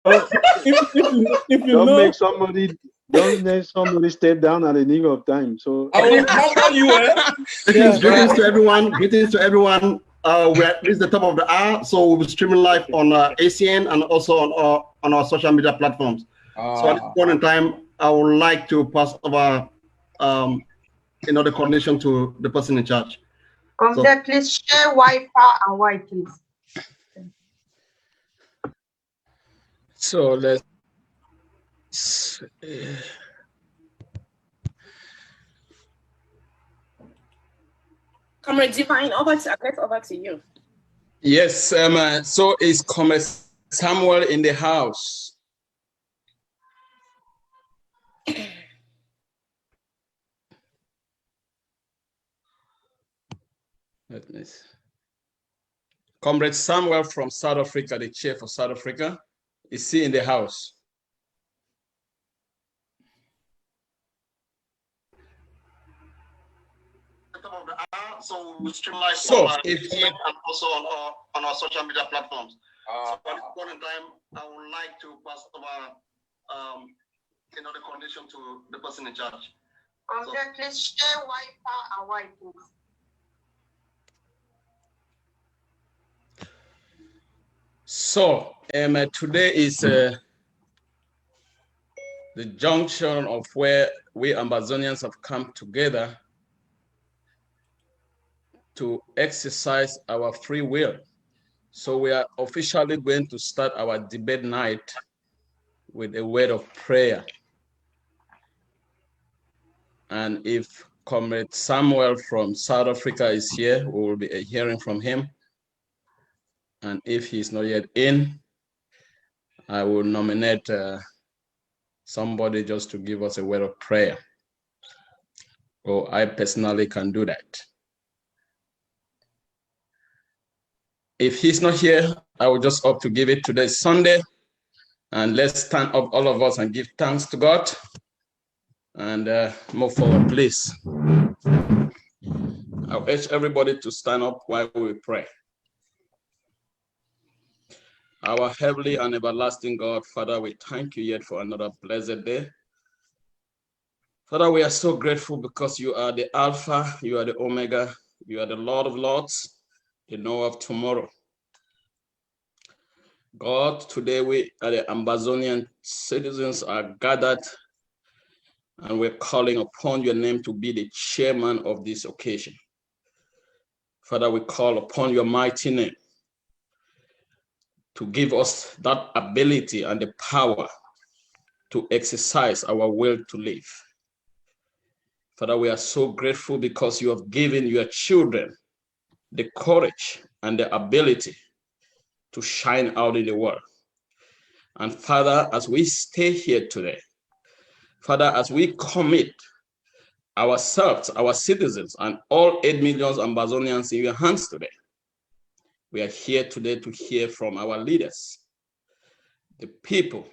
if you don't know, make somebody step down at the nick of time. So I will cover you. Greetings to everyone. Greetings to everyone. This is the top of the hour, so we'll be streaming live on ACN and also on our social media platforms. So at this point in time, I would like to pass over, the coordination to the person in charge. Comrade, please share why far and why, please. So let's. Comrade Divine, over to you. Yes, so is Comrade Samuel in the house? Let me see. Comrade Samuel from South Africa, the chief of South Africa, is he in the house? So we stream live if he, and also on our social media platforms. So at this point in time, I would like to pass over, the coordination to the person in charge. Comrade, please share why far and why, please. So today is the junction of where we Ambazonians have come together to exercise our free will. So we are officially going to start our debate night with a word of prayer. And if Comrade Samuel from South Africa is here, we will be hearing from him. And if he's not yet in, I will nominate somebody just to give us a word of prayer. Or I personally can do that. If he's not here, I will just opt to give it. Today's Sunday, and let's stand up, all of us, and give thanks to God, and move forward, please. I urge everybody to stand up while we pray. Our heavenly and everlasting God, Father, we thank you yet for another blessed day. Father, we are so grateful because you are the Alpha, you are the Omega, you are the Lord of Lords, the knower of tomorrow. God, today we are the Ambazonian citizens are gathered and we're calling upon your name to be the chairman of this occasion. Father, we call upon your mighty name to give us that ability and the power to exercise our will to live. Father, we are so grateful because you have given your children the courage and the ability to shine out in the world. And Father, as we stay here today, Father, as we commit ourselves, our citizens, and all 8 million Ambazonians in your hands today, we are here today to hear from our leaders, the people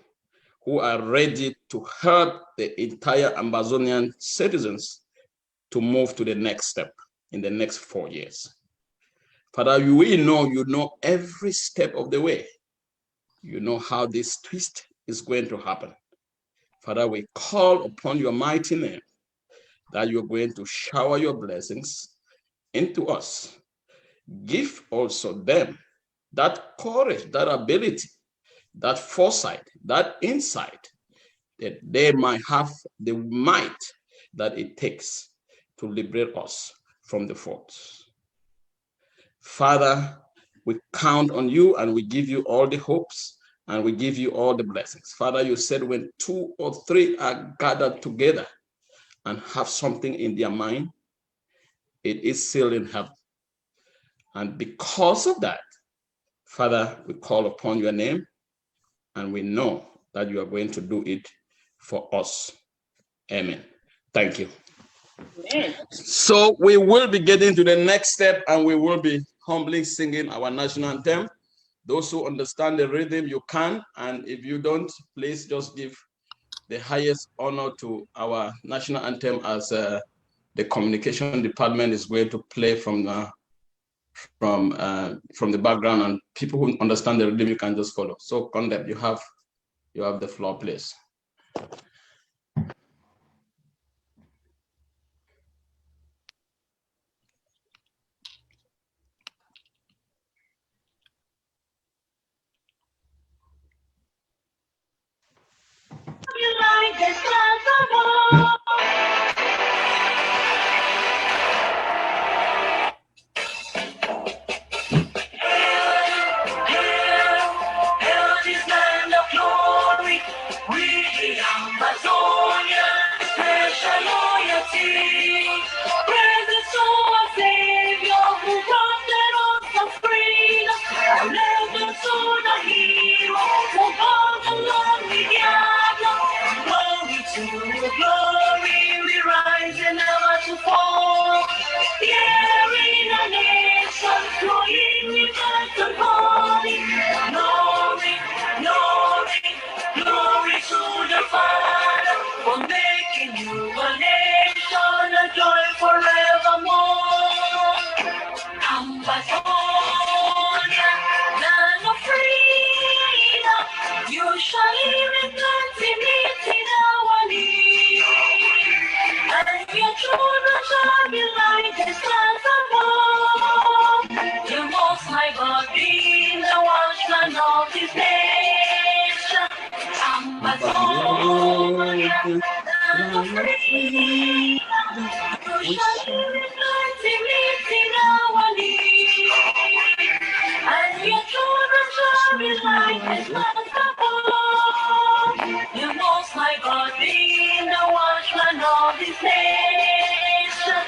who are ready to help the entire Ambazonian citizens to move to the next step in the next 4 years. Father, we know you know every step of the way. You know how this twist is going to happen. Father, we call upon your mighty name that you're going to shower your blessings into us. Give also them that courage, that ability, that foresight, that insight, that they might have the might that it takes to liberate us from the faults. Father, we count on you and we give you all the hopes and we give you all the blessings. Father, you said when 2 or 3 are gathered together and have something in their mind, it is sealed in heaven. And because of that, Father, we call upon your name and we know that you are going to do it for us. Amen. Thank you. Amen. So we will be getting to the next step and we will be humbly singing our national anthem. Those who understand the rhythm, you can. And if you don't, please just give the highest honor to our national anthem as the communication department is going to play from the background, and people who understand the rhythm, you can just follow. So, Condep, you have You have the floor, please. Ambazonia, special loyalty. Presence of our Savior who granted us the freedom. Our legends to the heroes who fought the Lord we gather. Glory to glory, we rise and never to fall. Here in the nation, flowing with us and holy. Glory, glory, glory to the Father for making you a nation, a joy forevermore. Ambazonia, land of freedom, you shall live in plenty, meeting our need. And your children shall be like the stars above. The Most High God being the watchman of His nation. Ambazonia, land of freedom, you shall live in plenty, meeting our need. And your children shall be like the stars above. The Most High God being the watchman of His nation.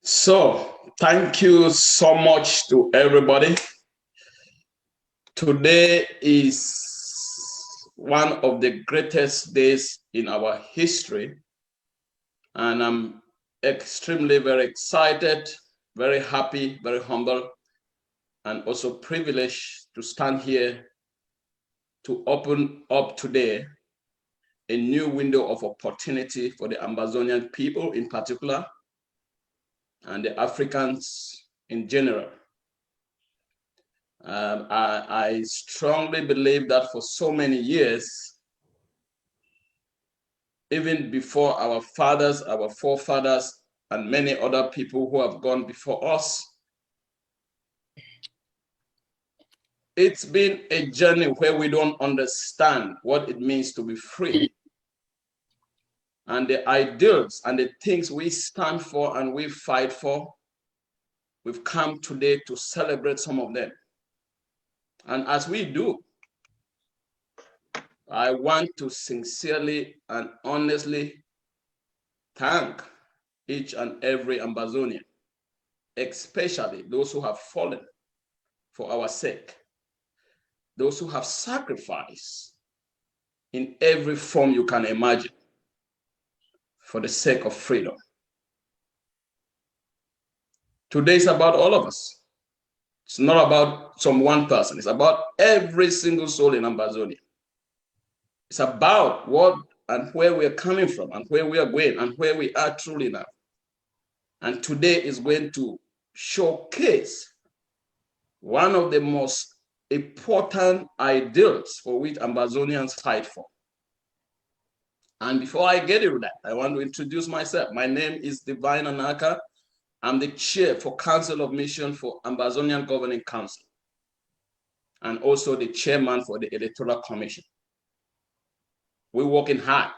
So, thank you so much to everybody. Today is one of the greatest days in our history, and I'm extremely very excited, very happy, very humble, and also privileged to stand here to open up today a new window of opportunity for the Ambazonian people in particular, and the Africans in general. I strongly believe that for so many years, even before our fathers, our forefathers, and many other people who have gone before us, it's been a journey where we don't understand what it means to be free. And the ideals and the things we stand for and we fight for, we've come today to celebrate some of them. And as we do, I want to sincerely and honestly thank each and every Ambazonian, especially those who have fallen for our sake, those who have sacrificed in every form you can imagine for the sake of freedom. Today is about all of us. It's not about some one person. It's about every single soul in Ambazonia. It's about what and where we're coming from and where we are going and where we are truly now. And today is going to showcase one of the most important ideals for which Ambazonians fight for. And before I get into that, I want to introduce myself. My name is Divine Anaka. I'm the chair for Council of Mission for Ambazonian Governing Council, and also the chairman for the Electoral Commission. We're working hard.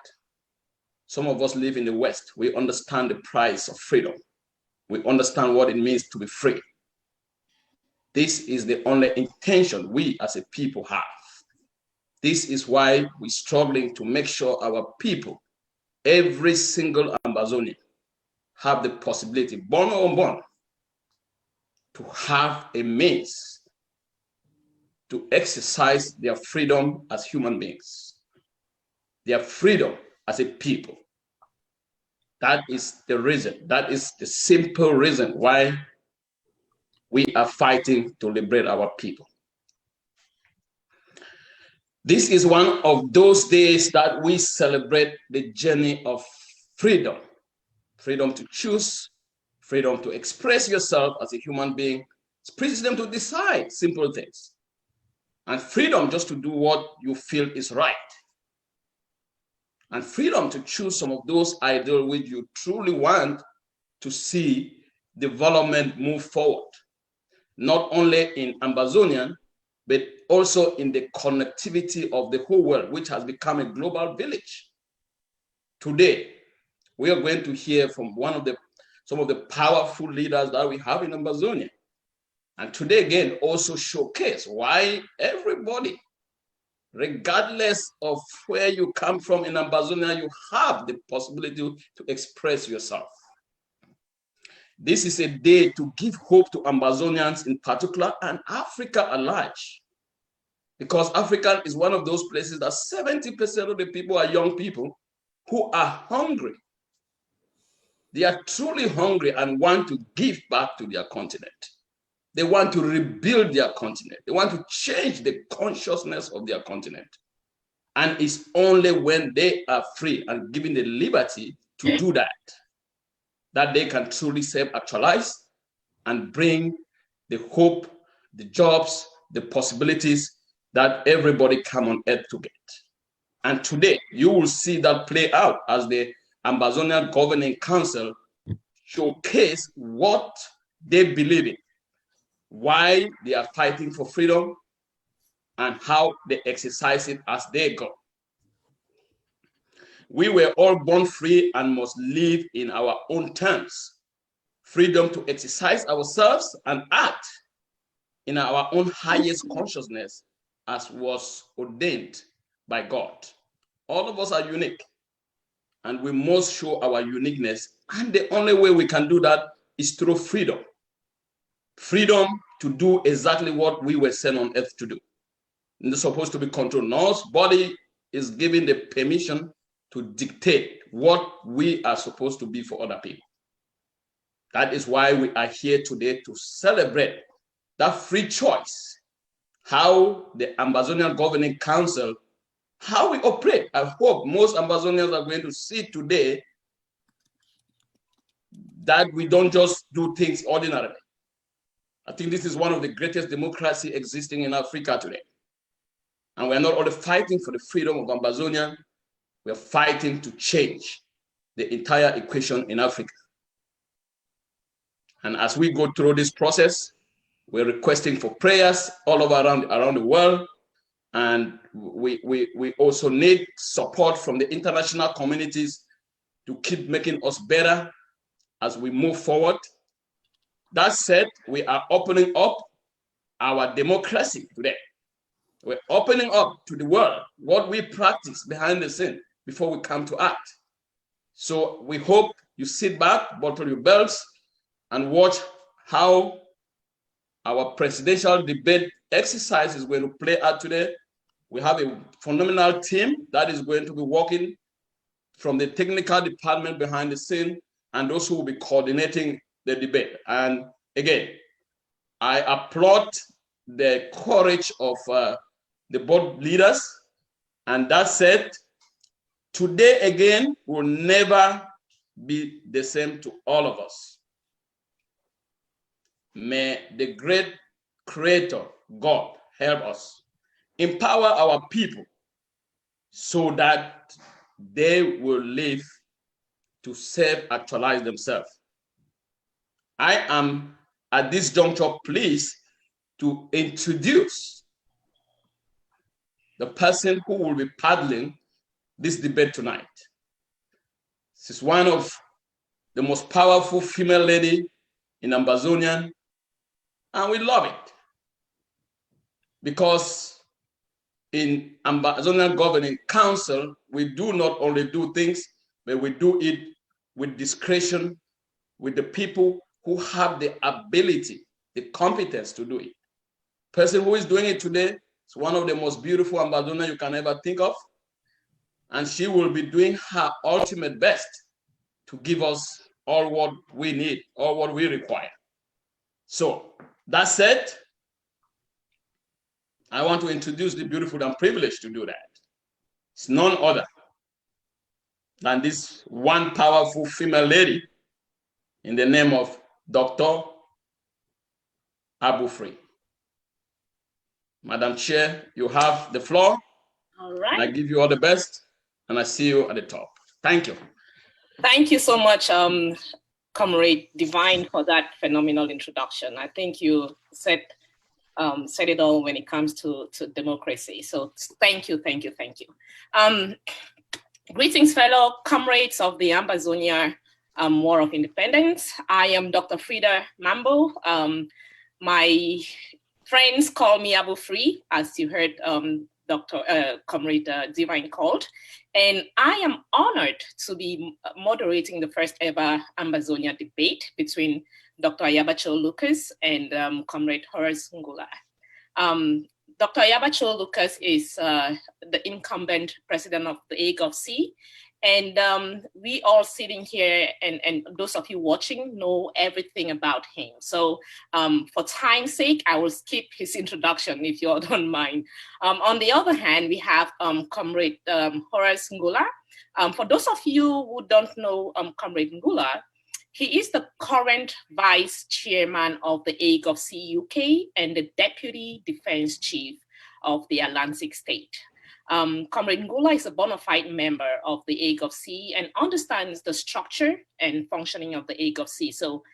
Some of us live in the West. We understand the price of freedom. We understand what it means to be free. This is the only intention we as a people have. This is why we're struggling to make sure our people, every single Ambazonian, have the possibility, born or unborn, to have a means to exercise their freedom as human beings, their freedom as a people. That is the reason, that is the simple reason why we are fighting to liberate our people. This is one of those days that we celebrate the journey of freedom freedom to choose, freedom to express yourself as a human being, freedom to decide simple things, and freedom just to do what you feel is right, and freedom to choose some of those ideals which you truly want to see development move forward, not only in Ambazonia, but also in the connectivity of the whole world, which has become a global village. Today, we are going to hear from some of the powerful leaders that we have in Ambazonia. And today, again, also showcase why everybody, regardless of where you come from in Ambazonia, you have the possibility to express yourself. This is a day to give hope to Ambazonians in particular and Africa at large. Because Africa is one of those places that 70% of the people are young people who are hungry. They are truly hungry and want to give back to their continent. They want to rebuild their continent. They want to change the consciousness of their continent. And it's only when they are free and given the liberty to do that, that they can truly self-actualize and bring the hope, the jobs, the possibilities that everybody come on earth to get. And today, you will see that play out as the Ambazonia Governing Council showcase what they believe in, why they are fighting for freedom, and how they exercise it as they go. We were all born free and must live in our own terms. Freedom to exercise ourselves and act in our own highest consciousness as was ordained by God. All of us are unique, and we must show our uniqueness. And the only way we can do that is through freedom. Freedom to do exactly what we were sent on earth to do. And it's supposed to be controlled. Nobody is given the permission to dictate what we are supposed to be for other people. That is why we are here today to celebrate that free choice, how the Ambazonian Governing Council, how we operate. I hope most Ambazonians are going to see today that we don't just do things ordinarily. I think this is one of the greatest democracy existing in Africa today. And we're not only fighting for the freedom of Ambazonia, we're fighting to change the entire equation in Africa. And as we go through this process, we're requesting for prayers all over around the world. And we also need support from the international communities to keep making us better as we move forward. That said, we are opening up our democracy today. We're opening up to the world what we practice behind the scene before we come to act. So we hope you sit back, buckle your belts, and watch how our presidential debate exercise is going to play out today. We have a phenomenal team that is going to be working from the technical department behind the scene, and those who will be coordinating the debate. And again, I applaud the courage of the board leaders. And that said, today again will never be the same to all of us. May the great Creator, God, help us, empower our people so that they will live to self-actualize themselves. I am at this juncture pleased to introduce the person who will be paddling this debate tonight. She's one of the most powerful female lady in Ambazonia, and we love it because in Ambazonian Governing Council, we do not only do things, but we do it with discretion, with the people who have the ability, the competence to do it. Person who is doing it today is one of the most beautiful Ambazonia you can ever think of. And she will be doing her ultimate best to give us all what we need, all what we require. So that said, I want to introduce the beautiful and privileged to do that. It's none other than this one powerful female lady in the name of Dr. Abufree. Madam Chair, you have the floor. All right. And I give you all the best, and I see you at the top. Thank you. Thank you so much, Comrade Divine, for that phenomenal introduction. I think you said it all when it comes to democracy. So thank you, thank you, thank you. Greetings, fellow comrades of the Ambazonia War of Independence. I am Dr. Frida Mambo. My friends call me Abufree, as you heard Comrade Divine called. And I am honored to be moderating the first ever Ambazonia debate between Dr. Ayaba Cho Lucas and Comrade Horace Ngula. Dr. Ayaba Cho Lucas is the incumbent president of the AGOVC, and we all sitting here and those of you watching know everything about him. So for time's sake, I will skip his introduction if you all don't mind. On the other hand, we have Comrade Horace Ngula. For those of you who don't know Comrade Ngula, he is the current vice chairman of the AGOVC UK and the deputy defense chief of the Atlantic state. Comrade Ngula is a bona fide member of the AGOVC and understands the structure and functioning of the AGOVC. So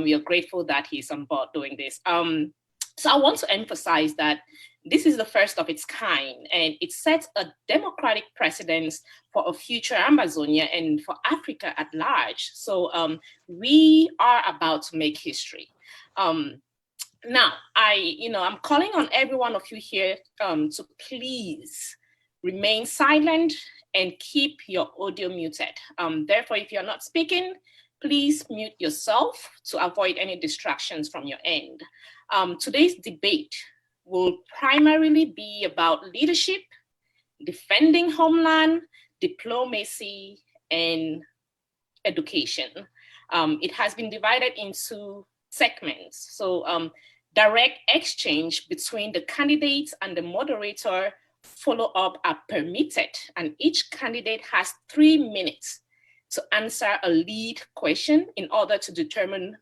we are grateful that he's on board doing this. So I want to emphasize that this is the first of its kind, and it sets a democratic precedence for a future Ambazonia and for Africa at large. So we are about to make history. Now, I'm calling on every one of you here to please remain silent and keep your audio muted. Therefore, if you're not speaking, please mute yourself to avoid any distractions from your end. Today's debate will primarily be about leadership, defending homeland, diplomacy, and education. It has been divided into segments. So direct exchange between the candidates and the moderator follow-up are permitted, and each candidate has 3 minutes to answer a lead question in order to determine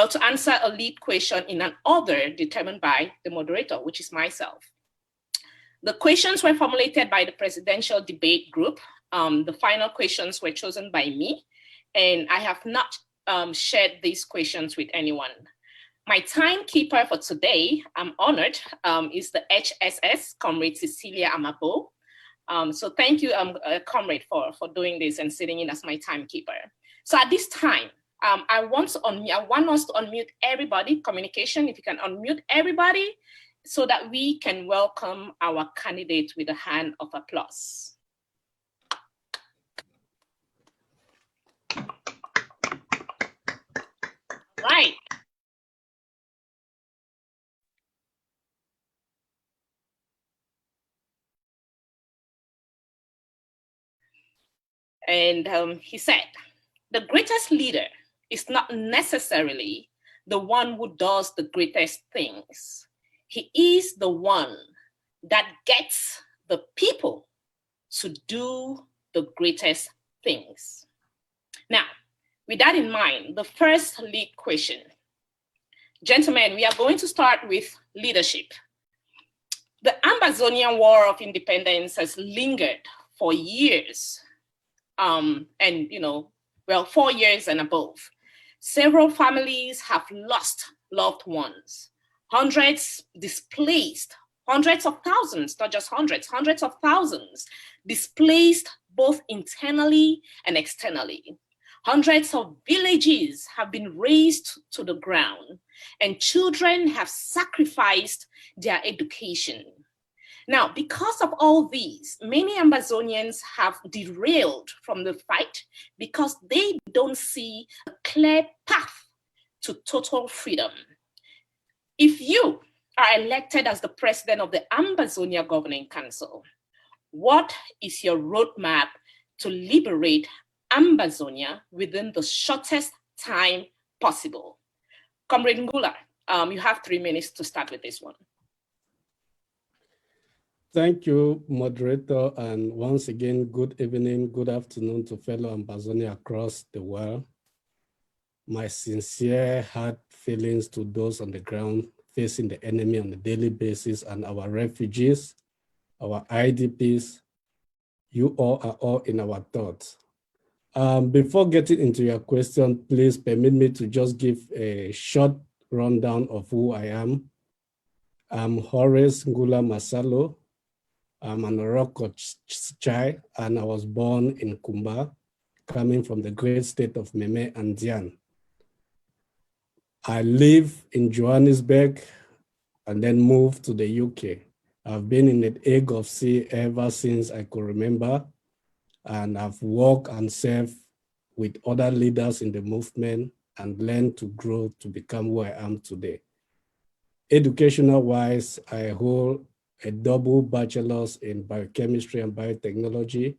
to answer a lead question in an order determined by the moderator, which is myself. The questions were formulated by the presidential debate group. The final questions were chosen by me, and I have not shared these questions with anyone. My timekeeper for today, I'm honored, is the HSS, Comrade Cecilia Amabo. So thank you, Comrade, for doing this and sitting in as my timekeeper. So at this time, I want us to unmute everybody, communication, if you can unmute everybody, so that we can welcome our candidate with a hand of applause. Right. And he said, the greatest leader is not necessarily the one who does the greatest things. He is the one that gets the people to do the greatest things. Now, with that in mind, the first lead question. Gentlemen, we are going to start with leadership. The Ambazonia War of Independence has lingered for years, 4 years and above. Several families have lost loved ones, hundreds displaced, hundreds of thousands, not just hundreds, hundreds of thousands displaced both internally and externally. Hundreds of villages have been razed to the ground, and children have sacrificed their education. Now, because of all these, many Ambazonians have derailed from the fight because they don't see a clear path to total freedom. If you are elected as the president of the Ambazonia Governing Council, what is your roadmap to liberate Ambazonia within the shortest time possible? Comrade Ngula, you have 3 minutes to start with this one. Thank you, moderator, and once again, good evening, good afternoon to fellow Ambazonia across the world. My sincere heart feelings to those on the ground facing the enemy on a daily basis and our refugees, our IDPs. You all are all in our thoughts. Before getting into your question, please permit me to just give a short rundown of who I am. I'm Horace Ngula Masalo. I'm an Oroko Chai, and I was born in Kumba, coming from the great state of Meme and Dian. I live in Johannesburg and then moved to the UK. I've been in the Hague of Sea ever since I could remember, and I've worked and served with other leaders in the movement and learned to grow to become who I am today. Educational-wise, I hold a double bachelor's in biochemistry and biotechnology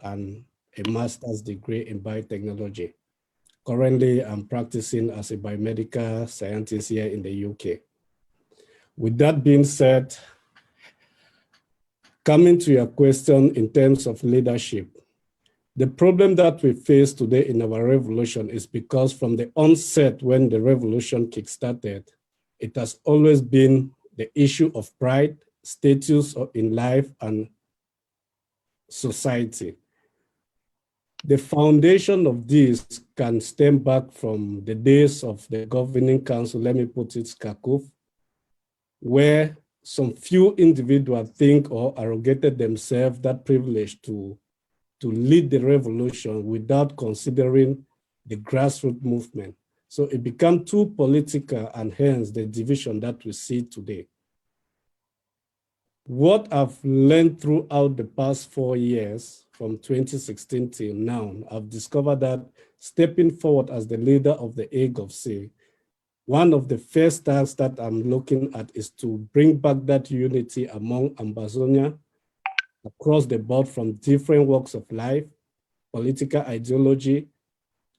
and a master's degree in biotechnology. Currently, I'm practicing as a biomedical scientist here in the UK. With that being said, coming to your question in terms of leadership, the problem that we face today in our revolution is because from the onset when the revolution kickstarted, it has always been the issue of pride, status in life, and society. The foundation of this can stem back from the days of the governing council, let me put it, Skakuf, where some few individuals think or arrogated themselves that privilege to lead the revolution without considering the grassroots movement. So it became too political, and hence the division that we see today. What I've learned throughout the past 4 years, from 2016 till now, I've discovered that stepping forward as the leader of the Hague of Sea, one of the first tasks that I'm looking at is to bring back that unity among Ambazonia across the board from different walks of life, political ideology,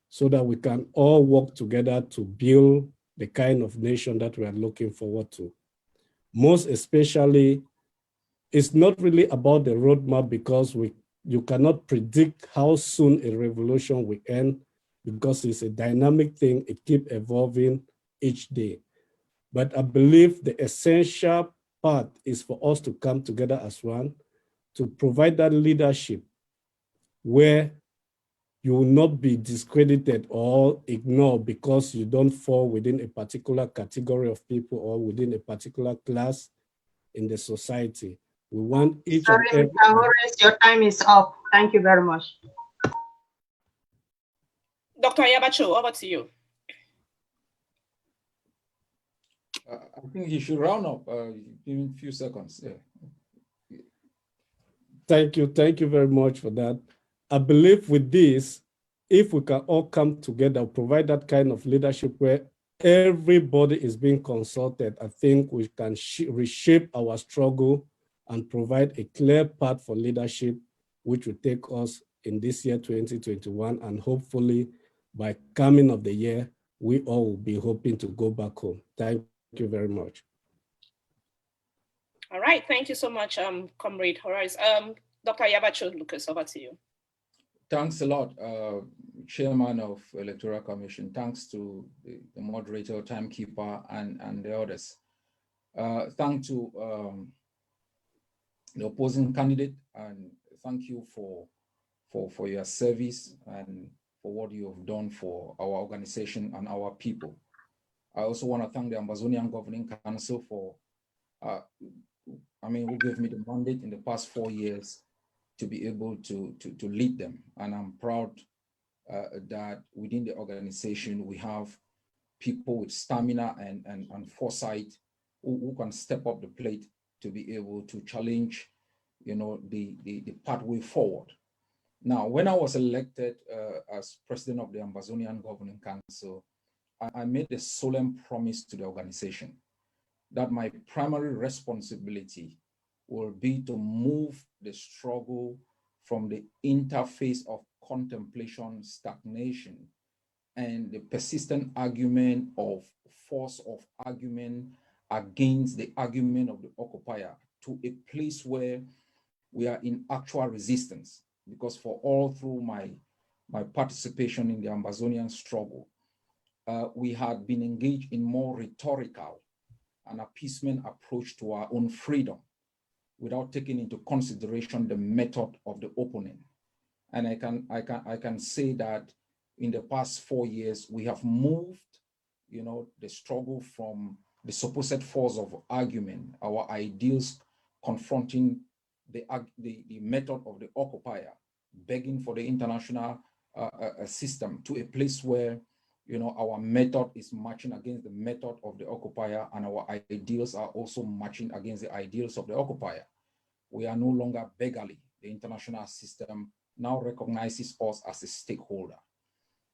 so that we can all work together to build the kind of nation that we are looking forward to. Most especially, it's not really about the roadmap because you cannot predict how soon a revolution will end because it's a dynamic thing, it keeps evolving each day. But I believe the essential part is for us to come together as one to provide that leadership where you will not be discredited or ignored because you don't fall within a particular category of people or within a particular class in the society. We want each Sorry, and every... Mr. Horace, your time is up. Thank you very much. Dr. Ayaba, over to you. I think he should round up in a few seconds. Yeah. Thank you very much for that. I believe with this, if we can all come together, provide that kind of leadership where everybody is being consulted, I think we can reshape our struggle and provide a clear path for leadership, which will take us in this year, 2021, and hopefully by coming of the year, we all will be hoping to go back home. Thank you very much. All right, thank you so much, Comrade Horace. Dr. Ayaba Lucas, over to you. Thanks a lot, Chairman of Electoral Commission. Thanks to the moderator, timekeeper, and the others. Thanks to the opposing candidate, and thank you for your service and for what you have done for our organization and our people. I also want to thank the Ambazonian Governing Council for, who gave me the mandate in the past 4 years to be able to lead them. And I'm proud that within the organization, we have people with stamina and foresight who can step up the plate to be able to challenge, the pathway forward. Now, when I was elected as president of the Ambazonian Governing Council, I made a solemn promise to the organization that my primary responsibility will be to move the struggle from the interface of contemplation, stagnation, and the persistent argument of force of argument against the argument of the occupier to a place where we are in actual resistance. Because for all through my participation in the Ambazonian struggle, we had been engaged in more rhetorical and appeasement approach to our own freedom without taking into consideration the method of the opponent. And I can say that in the past 4 years, we have moved, the struggle from the supposed force of argument, our ideals confronting the method of the occupier, begging for the international system, to a place where our method is matching against the method of the occupier, and our ideals are also matching against the ideals of the occupier. We are no longer beggarly. The international system now recognizes us as a stakeholder.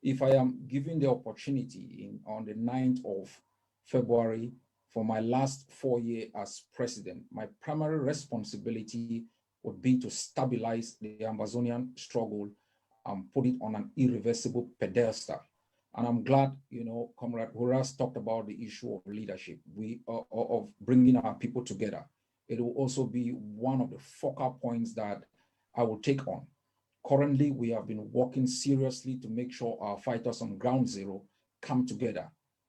If I am given the opportunity on the 9th of February for my last 4 years as president, my primary responsibility would be to stabilize the Ambazonian struggle and put it on an irreversible pedestal. And I'm glad, Comrade Horace talked about the issue of leadership, of bringing our people together. It will also be one of the focal points that I will take on. Currently, we have been working seriously to make sure our fighters on ground zero come together.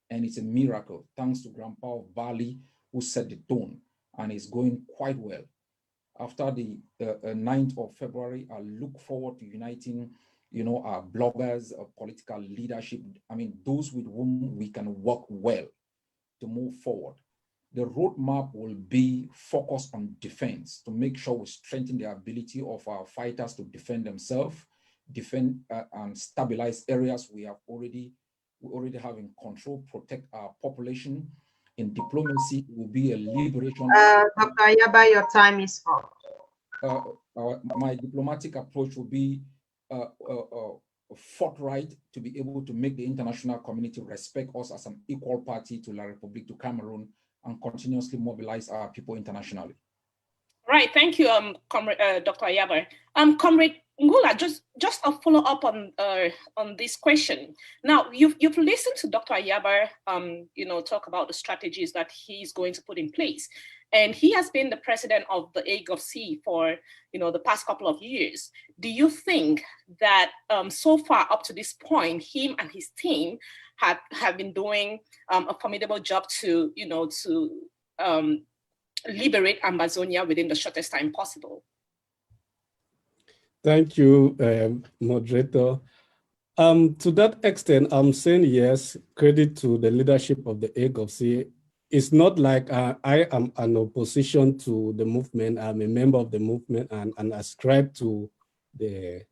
And it's a miracle, thanks to Grandpa of Bali, who set the tone, and it's going quite well. After the 9th of February, I look forward to uniting, our bloggers, our political leadership, those with whom we can work well to move forward. The roadmap will be focused on defense to make sure we strengthen the ability of our fighters to defend themselves, defend and stabilize areas we already have in control, protect our population. In diplomacy, it will be a liberation. Dr. Ayaba, your time is up. My diplomatic approach will be forthright to be able to make the international community respect us as an equal party to La République du Cameroon, and continuously mobilize our people internationally. Right, thank you, Dr. Ayaba. Comrade Ngula, just a follow up on this question. Now, you've listened to Dr. Ayaba, talk about the strategies that he's going to put in place, and he has been the president of the AGOVC for the past couple of years. Do you think that so far up to this point, him and his team have been doing a formidable job to liberate Ambazonia within the shortest time possible? Thank you, moderator. To that extent, I'm saying yes, credit to the leadership of the AGOVC. It's not like I am an opposition to the movement. I'm a member of the movement and ascribe to the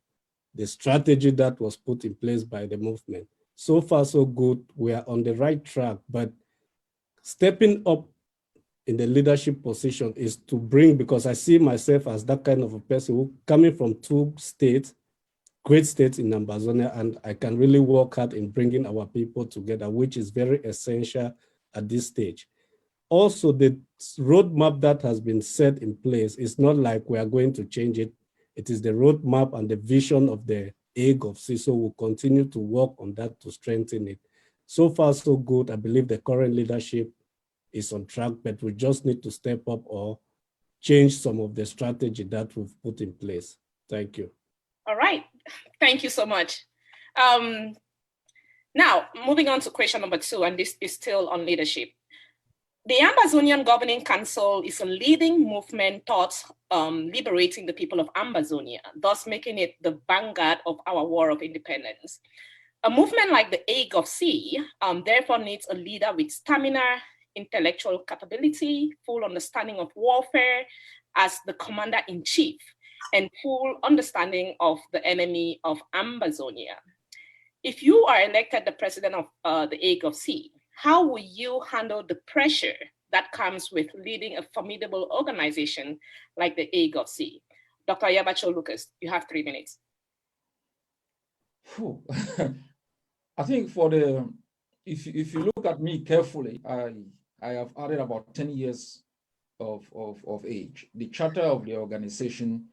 strategy that was put in place by the movement. So far, so good. We are on the right track, but stepping up in the leadership position is to bring, because I see myself as that kind of a person who coming from 2 states, great states in Ambazonia, and I can really work hard in bringing our people together, which is very essential at this stage. Also, the roadmap that has been set in place is not like we are going to change it. It is the roadmap and the vision of the AGOVC, so we'll continue to work on that to strengthen it. So far, so good. I believe the current leadership is on track, but we just need to step up or change some of the strategy that we've put in place. Thank you. All right, thank you so much. Now, moving on to question number 2, and this is still on leadership. The Ambazonian Governing Council is a leading movement towards liberating the people of Ambazonia, thus making it the vanguard of our war of independence. A movement like the AGOVC therefore needs a leader with stamina, intellectual capability, full understanding of warfare as the commander-in-chief, and full understanding of the enemy of Ambazonia. If you are elected the president of the AGOVC, how will you handle the pressure that comes with leading a formidable organization like the AGOVC? Dr. Ayaba Cho Lucas, you have 3 minutes. I think if you look at me carefully, I have added about 10 years of age. The charter of the organization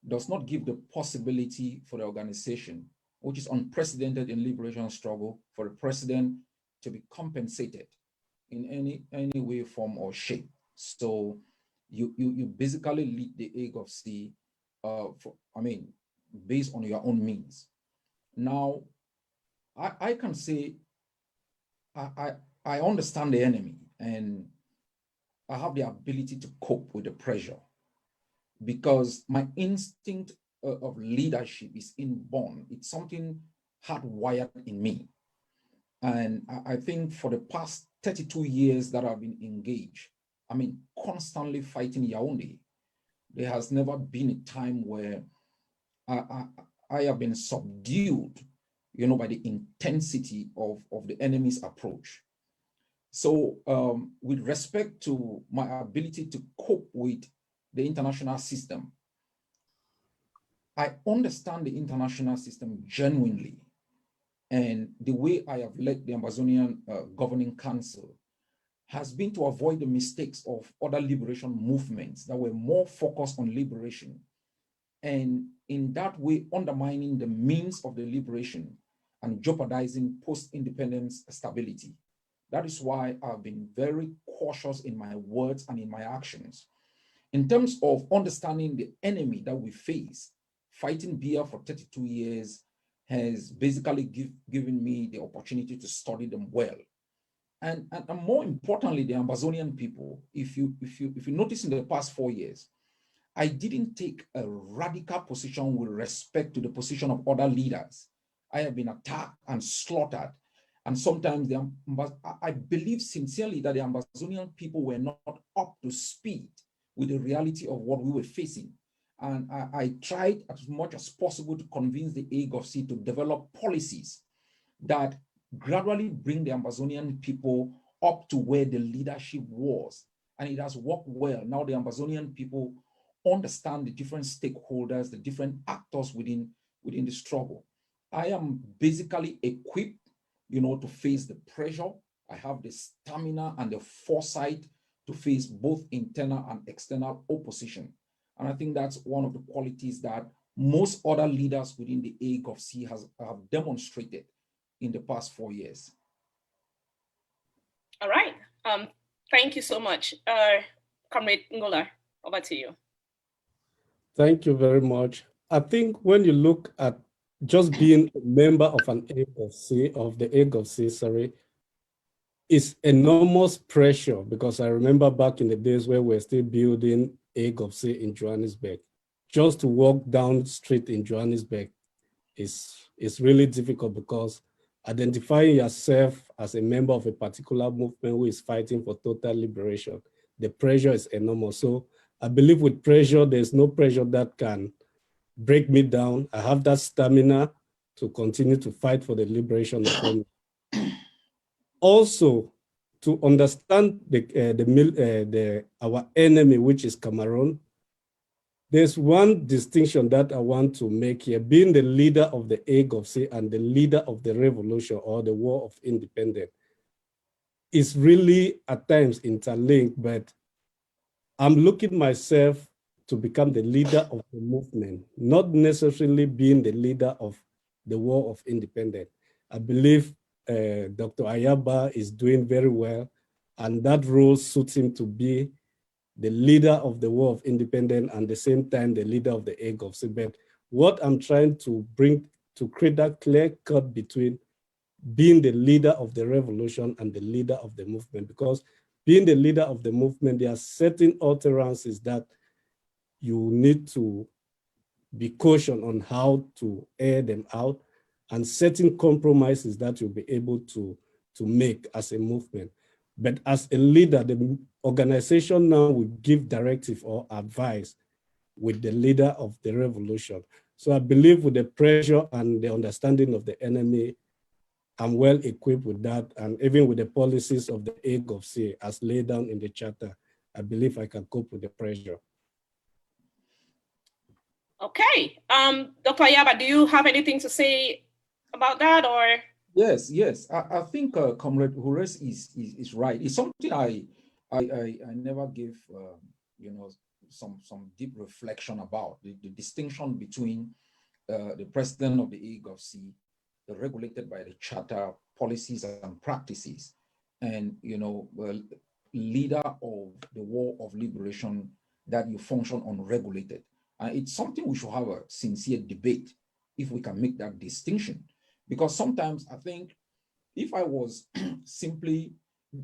does not give the possibility for the organization, which is unprecedented in liberation struggle, for the president to be compensated in any way, form, or shape. So you basically lead the Ague of C, based on your own means. Now, I can say I understand the enemy, and I have the ability to cope with the pressure because my instinct of leadership is inborn. It's something hardwired in me. And I think for the past 32 years that I've been engaged, constantly fighting Yaoundé, there has never been a time where I have been subdued, by the intensity of the enemy's approach. So with respect to my ability to cope with the international system, I understand the international system genuinely. And the way I have led the Ambazonian Governing Council has been to avoid the mistakes of other liberation movements that were more focused on liberation, and in that way undermining the means of the liberation and jeopardizing post-independence stability. That is why I've been very cautious in my words and in my actions. In terms of understanding the enemy that we face, fighting BIA for 32 years has basically given me the opportunity to study them well. And more importantly, the Ambazonian people, if you notice in the past 4 years, I didn't take a radical position with respect to the position of other leaders. I have been attacked and slaughtered. And sometimes I believe sincerely that the Ambazonian people were not up to speed with the reality of what we were facing. And I tried as much as possible to convince the Ague of C to develop policies that gradually bring the Ambazonian people up to where the leadership was. And it has worked well. Now the Ambazonian people understand the different stakeholders, the different actors within the struggle. I am basically equipped, to face the pressure. I have the stamina and the foresight to face both internal and external opposition. And I think that's one of the qualities that most other leaders within the Ague of C have demonstrated in the past 4 years. All right. Thank you so much. Comrade Ngola, over to you. Thank you very much. I think when you look at just being a member of an Ague of C, it's enormous pressure, because I remember back in the days where we're still building Ague of C in Johannesburg. Just to walk down the street in Johannesburg is really difficult, because identifying yourself as a member of a particular movement who is fighting for total liberation, the pressure is enormous. So I believe with pressure, there's no pressure that can break me down. I have that stamina to continue to fight for the liberation of women. Also, to understand our enemy, which is Cameroon, there's one distinction that I want to make here. Being the leader of the Ague of C and the leader of the revolution or the war of independence is really at times interlinked, but I'm looking myself to become the leader of the movement, not necessarily being the leader of the war of independence. I believe Dr. Ayaba is doing very well, and that role suits him to be the leader of the war of independence and at the same time the leader of the Ague of C. But what I'm trying to bring to create that clear cut between being the leader of the revolution and the leader of the movement, because being the leader of the movement, there are certain utterances that you need to be cautious on how to air them out, and certain compromises that you'll be able to make as a movement. But as a leader, the organization now will give directive or advice with the leader of the revolution. So I believe with the pressure and the understanding of the enemy, I'm well equipped with that. And even with the policies of the Ague of C as laid down in the charter, I believe I can cope with the pressure. Okay. Dr. Ayaba, do you have anything to say about that, or? Yes. I think Comrade Horace is right. It's something I never gave some deep reflection about the distinction between the president of the Ague of C, regulated by the charter, policies and practices, and leader of the war of liberation that you function unregulated. And it's something we should have a sincere debate if we can make that distinction. Because sometimes I think if I was simply,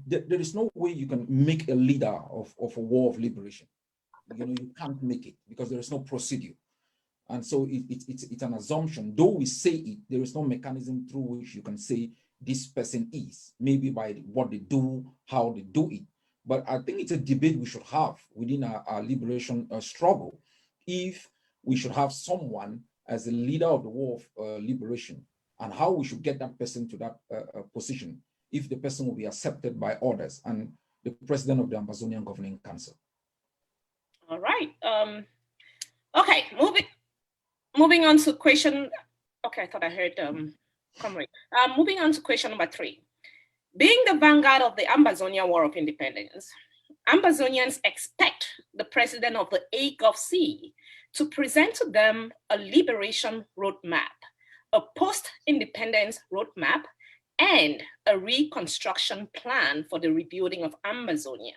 there is no way you can make a leader of a war of liberation. You can't make it because there is no procedure. And so it's an assumption. Though we say it, there is no mechanism through which you can say this person is, maybe by what they do, how they do it. But I think it's a debate we should have within our liberation struggle. If we should have someone as a leader of the war of liberation, and how we should get that person to that position, if the person will be accepted by others and the president of the Ambazonian Governing Council. All right. Okay, moving on to question. Okay, I thought I heard Comrade. Moving on to question number 3. Being the vanguard of the Ambazonia War of Independence, Ambazonians expect the president of the AGOVC to present to them a liberation roadmap, a post-independence roadmap, and a reconstruction plan for the rebuilding of Ambazonia.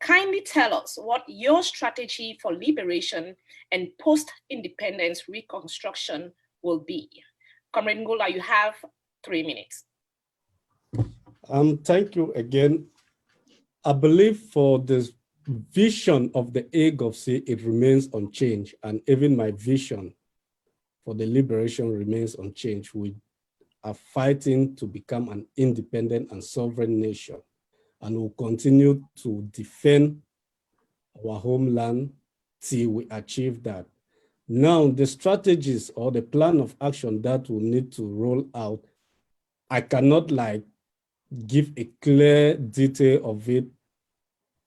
Kindly tell us what your strategy for liberation and post-independence reconstruction will be. Comrade Ngola, you have 3 minutes. Thank you again. I believe for the vision of the AGOVC, it remains unchanged, and even my vision for the liberation remains unchanged. We are fighting to become an independent and sovereign nation, and will continue to defend our homeland till we achieve that. Now, the strategies or the plan of action that we need to roll out, I cannot give a clear detail of it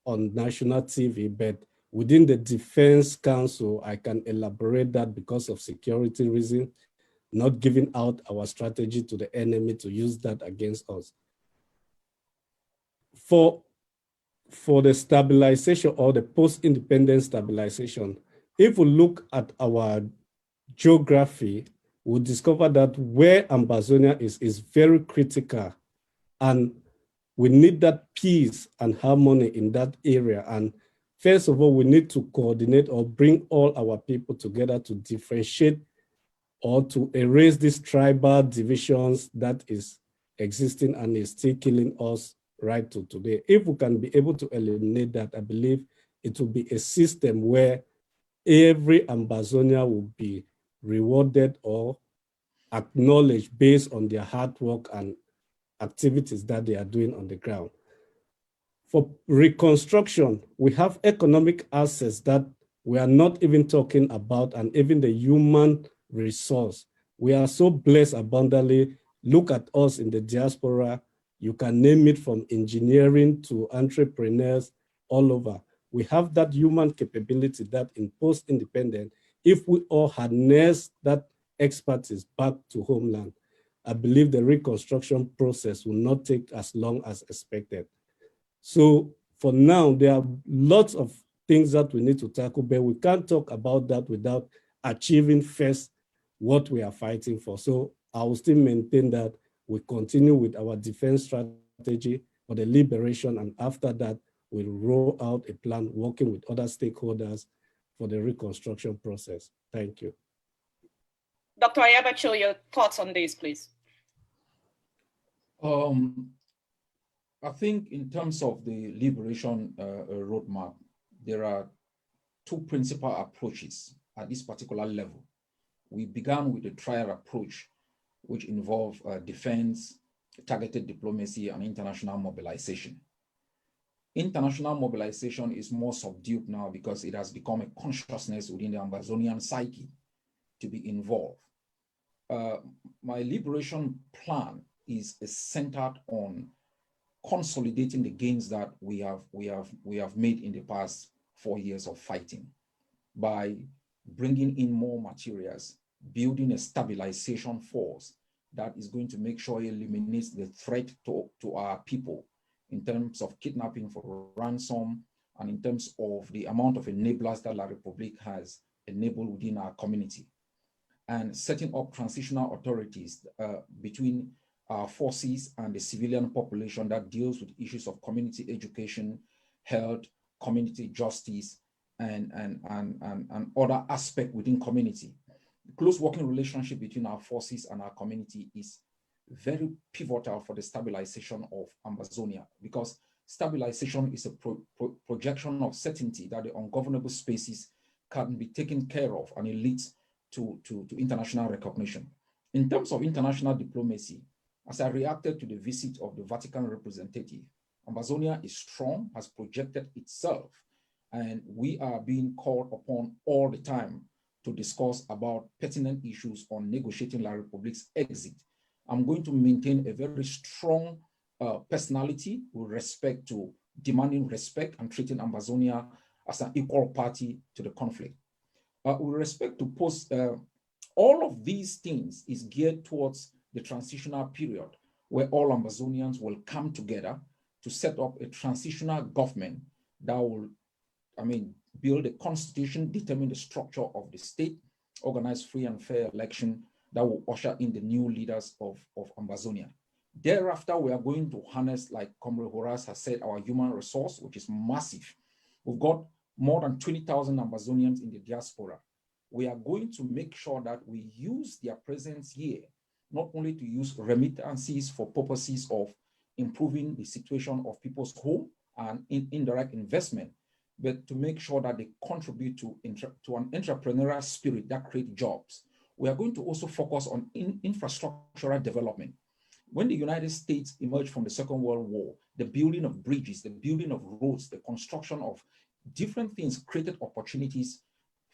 on national TV, but within the Defense Council, I can elaborate that because of security reasons, not giving out our strategy to the enemy to use that against us. For the stabilization or the post-independence stabilization, if we look at our geography, we'll discover that where Ambazonia is very critical, and we need that peace and harmony in that area. And first of all, we need to coordinate or bring all our people together to differentiate or to erase these tribal divisions that is existing and is still killing us right to today. If we can be able to eliminate that, I believe it will be a system where every Ambazonia will be rewarded or acknowledged based on their hard work and activities that they are doing on the ground. For reconstruction, we have economic assets that we are not even talking about, and even the human resource. We are so blessed abundantly. Look at us in the diaspora. You can name it from engineering to entrepreneurs all over. We have that human capability that in post-independent, if we all harness that expertise back to homeland, I believe the reconstruction process will not take as long as expected. So for now, there are lots of things that we need to tackle, but we can't talk about that without achieving first what we are fighting for. So I will still maintain that we continue with our defense strategy for the liberation, and after that, we'll roll out a plan working with other stakeholders for the reconstruction process. Thank you. Dr. Ayaba, Cho, your thoughts on this, please. I think in terms of the liberation roadmap, there are 2 principal approaches at this particular level. We began with a trial approach, which involved defense, targeted diplomacy, and international mobilization. International mobilization is more subdued now because it has become a consciousness within the Ambazonian psyche to be involved. My liberation plan is centered on consolidating the gains that we have made in the past 4 years of fighting by bringing in more materials, building a stabilization force that is going to make sure it eliminates the threat to our people in terms of kidnapping for ransom and in terms of the amount of enablers that La Republique has enabled within our community, and setting up transitional authorities between our forces and the civilian population that deals with issues of community education, health, community justice, and other aspect within community. The close working relationship between our forces and our community is very pivotal for the stabilization of Ambazonia, because stabilization is a projection of certainty that the ungovernable spaces can be taken care of, and it leads to international recognition. In terms of international diplomacy, as I reacted to the visit of the Vatican representative, Ambazonia is strong, has projected itself, and we are being called upon all the time to discuss about pertinent issues on negotiating La Republique's exit. I'm going to maintain a very strong personality with respect to demanding respect and treating Ambazonia as an equal party to the conflict. With respect to all of these things is geared towards the transitional period where all Ambazonians will come together to set up a transitional government that will, build a constitution, determine the structure of the state, organize free and fair election that will usher in the new leaders of Ambazonia. Thereafter, we are going to harness, like Comrade Horace has said, our human resource, which is massive. We've got more than 20,000 Ambazonians in the diaspora. We are going to make sure that we use their presence here, not only to use remittances for purposes of improving the situation of people's home and indirect investment, but to make sure that they contribute to an entrepreneurial spirit that creates jobs. We are going to also focus on infrastructural development. When the United States emerged from the Second World War, the building of bridges, the building of roads, the construction of different things created opportunities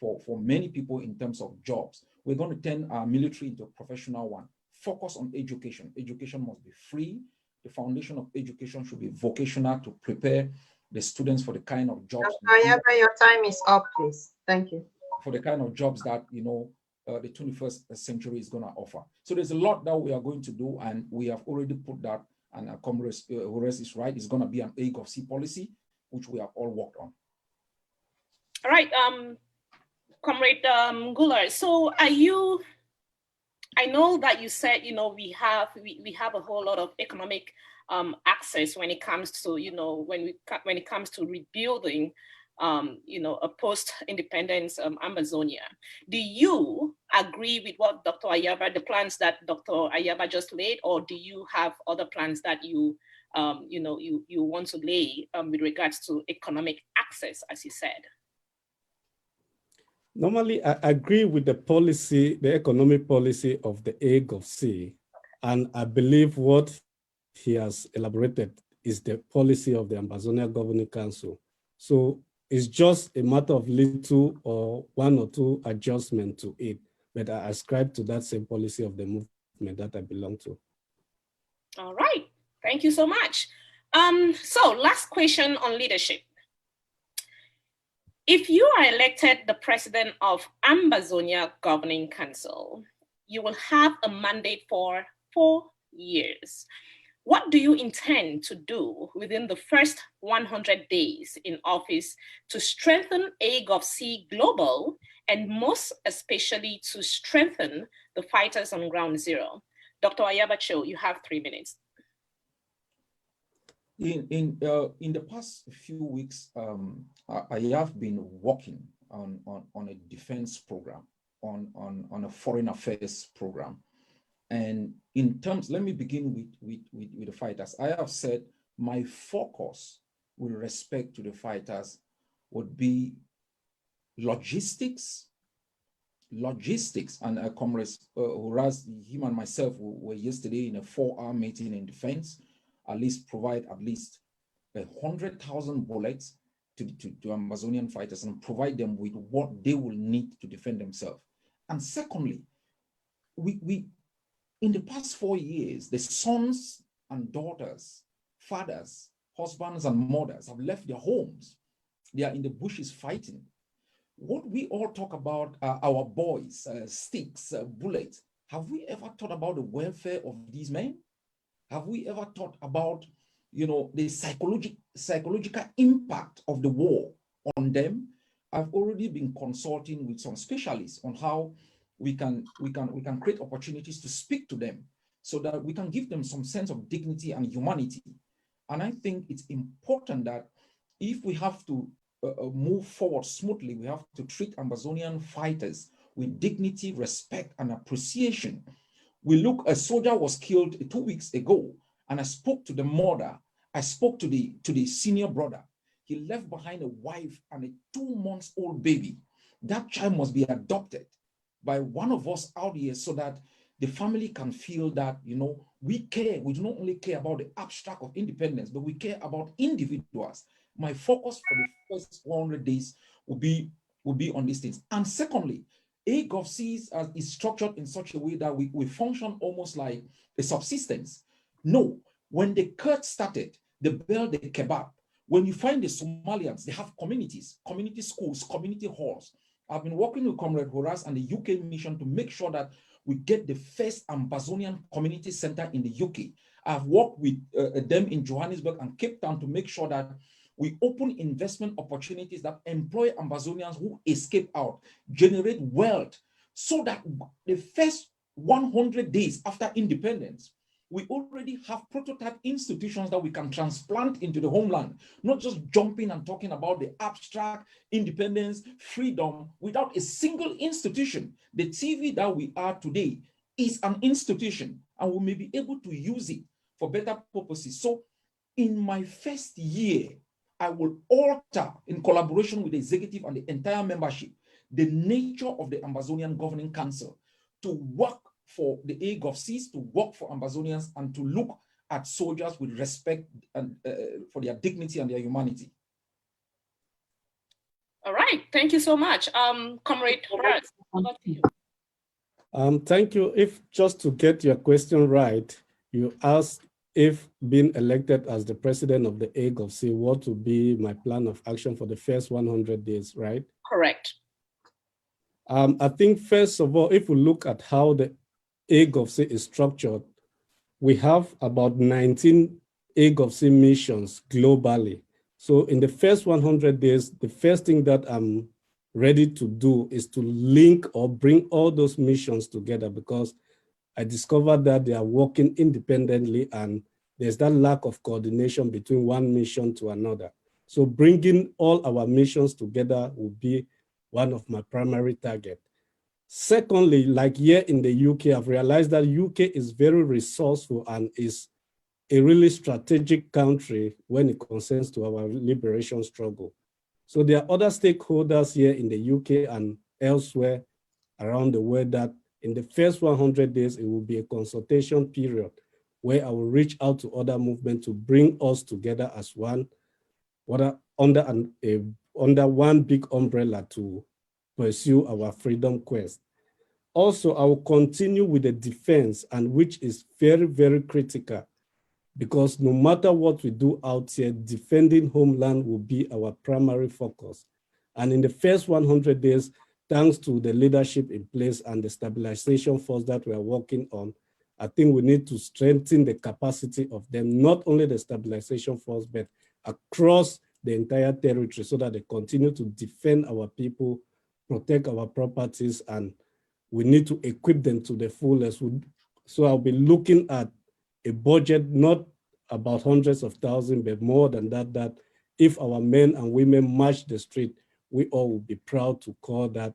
for many people in terms of jobs. We're going to turn our military into a professional one. Focus on education. Education must be free. The foundation of education should be vocational to prepare the students for the kind of jobs. Dr. Ayaba, your time is up, please. Thank you. For the kind of jobs that, the 21st century is going to offer. So there's a lot that we are going to do, and we have already put that, and Comrade Horace is right, it's going to be an A-Gov-C policy, which we have all worked on. All right, Comrade Guler, so are you, I know that you said, we have a whole lot of economic access when it comes to, when it comes to rebuilding a post-independence Ambazonia. Do you agree with what Dr. Ayaba, the plans that Dr. Ayaba just laid, or do you have other plans that you want to lay with regards to economic access, as you said? Normally, I agree with the policy, the economic policy of the A-Gov-C, and I believe what he has elaborated is the policy of the Ambazonia Governing Council. So it's just a matter of little or one or two adjustments to it, but I ascribe to that same policy of the movement that I belong to. All right, thank you so much. So last question on leadership. If you are elected the president of Ambazonia Governing Council, you will have a mandate for 4 years. What do you intend to do within the first 100 days in office to strengthen A-Gov-C Global, and most especially to strengthen the fighters on ground zero? Dr. Ayaba Cho, you have 3 minutes. In the past few weeks, I have been working on a defense program, on a foreign affairs program. And in terms, let me begin with the fighters. I have said my focus with respect to the fighters would be logistics, and Comrade Horace, him and myself were yesterday in a 4-hour meeting in defense, at least provide at least 100,000 bullets to Amazonian fighters and provide them with what they will need to defend themselves. And secondly, we in the past 4 years, the sons and daughters, fathers, husbands and mothers have left their homes. They are in the bushes fighting. What we all talk about are our boys, sticks, bullets. Have we ever thought about the welfare of these men? Have we ever thought about, the psychological impact of the war on them? I've already been consulting with some specialists on how we can create opportunities to speak to them so that we can give them some sense of dignity and humanity. And I think it's important that if we have to move forward smoothly, we have to treat Ambazonian fighters with dignity, respect, and appreciation. We look, a soldier was killed 2 weeks ago, and I spoke to the mother. I spoke to the senior brother. He left behind a wife and a 2-month-old baby. That child must be adopted by one of us out here so that the family can feel that, you know, we care. We do not only care about the abstract of independence, but we care about individuals. My focus for the first 100 days will be on these things. And secondly, AGovC is structured in such a way that we function almost like a subsistence. No, when the Kurds started, the Bel, the Kebab, when you find the Somalians, they have communities, community schools, community halls. I've been working with Comrade Horace and the UK mission to make sure that we get the first Ambazonian community center in the UK. I've worked with them in Johannesburg and Cape Town to make sure that we open investment opportunities that employ Ambazonians who escape out, generate wealth, so that the first 100 days after independence, we already have prototype institutions that we can transplant into the homeland, not just jumping and talking about the abstract independence, freedom, without a single institution. The TV that we are today is an institution, and we may be able to use it for better purposes. So in my first year, I will alter, in collaboration with the executive and the entire membership, the nature of the Ambazonian Governing Council to work for the AGovCs, to work for Ambazonians, and to look at soldiers with respect and for their dignity and their humanity. All right, thank you so much. Comrade Horace, over to you. Thank you. If just to get your question right, you asked if being elected as the president of the AGovC, what would be my plan of action for the first 100 days, right? Correct. I think first of all, if we look at how the AGovC is structured, we have about 19 AGovC missions globally. So in the first 100 days, the first thing that I'm ready to do is to link or bring all those missions together, because I discovered that they are working independently and there's that lack of coordination between one mission to another. So bringing all our missions together will be one of my primary targets. Secondly, like here in the UK, I've realized that UK is very resourceful and is a really strategic country when it concerns to our liberation struggle. So there are other stakeholders here in the UK and elsewhere around the world that in the first 100 days, it will be a consultation period where I will reach out to other movements to bring us together as one, under one big umbrella to pursue our freedom quest. Also, I will continue with the defense, and which is very, very critical, because no matter what we do out here, defending homeland will be our primary focus. And in the first 100 days, thanks to the leadership in place and the stabilization force that we are working on, I think we need to strengthen the capacity of them, not only the stabilization force, but across the entire territory, so that they continue to defend our people, protect our properties, and we need to equip them to the fullest. So I'll be looking at a budget, not about hundreds of thousands, but more than that, that if our men and women march the street, we all will be proud to call that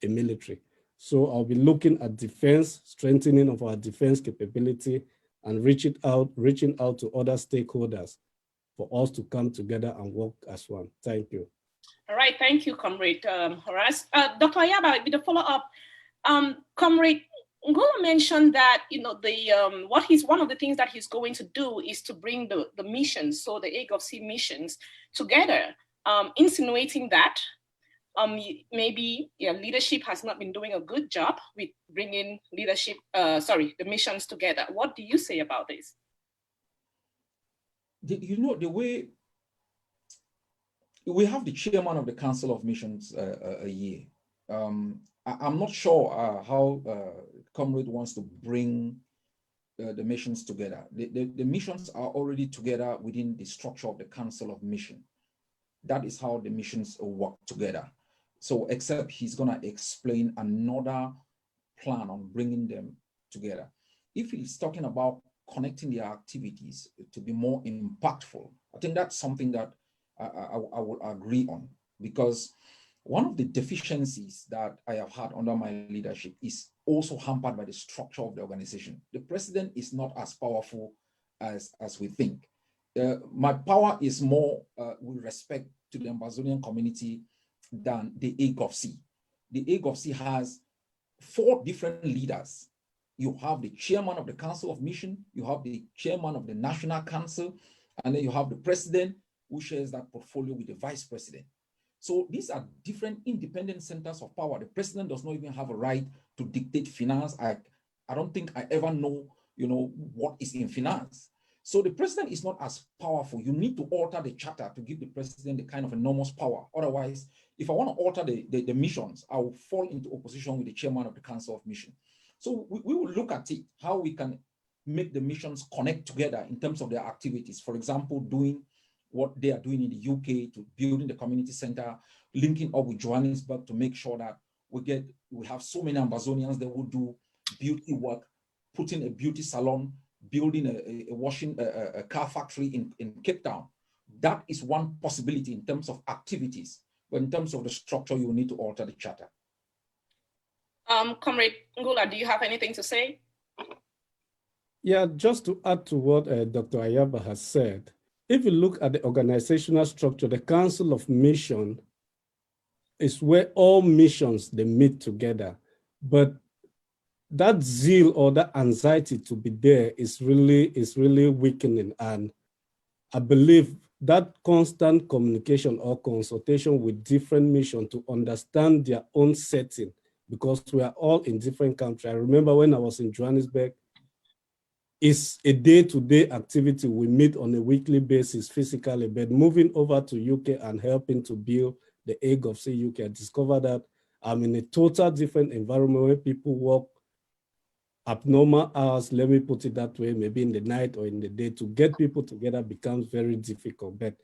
a military. So I'll be looking at defense, strengthening of our defense capability, and reaching out to other stakeholders for us to come together and work as one. Thank you. All right, thank you, Comrade Horace. Dr. Ayaba, with a follow-up, Comrade Ngola mentioned that, you know, one of the things that he's going to do is to bring the missions, so the AGovC missions together, insinuating that maybe leadership has not been doing a good job with bringing the missions together. What do you say about this? You know, the way we have the chairman of the Council of Missions a year. I'm not sure how Comrade wants to bring the missions together. The missions are already together within the structure of the Council of Mission. That is how the missions work together. So except he's gonna explain another plan on bringing them together. If he's talking about connecting their activities to be more impactful, I think that's something that I will agree on. because one of the deficiencies that I have had under my leadership is also hampered by the structure of the organization. The president is not as powerful as we think. My power is more with respect to the Ambazonian community than the AGOVC. The AGOVC has 4 different leaders. You have the chairman of the Council of Mission, you have the chairman of the National Council, and then you have the president who shares that portfolio with the vice president. So these are different independent centers of power. The president does not even have a right to dictate finance. I don't think I ever know, what is in finance. So the president is not as powerful. You need to alter the charter to give the president the kind of enormous power. Otherwise, if I want to alter the missions, I will fall into opposition with the chairman of the Council of Mission. So we will look at it, how we can make the missions connect together in terms of their activities. For example, doing what they are doing in the UK to building the community center, linking up with Johannesburg to make sure that we have so many Ambazonians that will do beauty work, putting a beauty salon, building a car factory in Cape Town. That is one possibility in terms of activities, but in terms of the structure, you will need to alter the charter. Comrade Ngula, do you have anything to say? Yeah, just to add to what Dr. Ayaba has said, if you look at the organizational structure, the Council of Mission is where all missions, they meet together. But that zeal or that anxiety to be there is really weakening. And I believe that constant communication or consultation with different missions to understand their own setting, because we are all in different countries. I remember when I was in Johannesburg, it's a day-to-day activity. We meet on a weekly basis physically, but moving over to UK and helping to build the AGOVC UK, I discovered that I'm in a total different environment where people work abnormal hours, let me put it that way, maybe in the night or in the day. To get people together becomes very difficult. But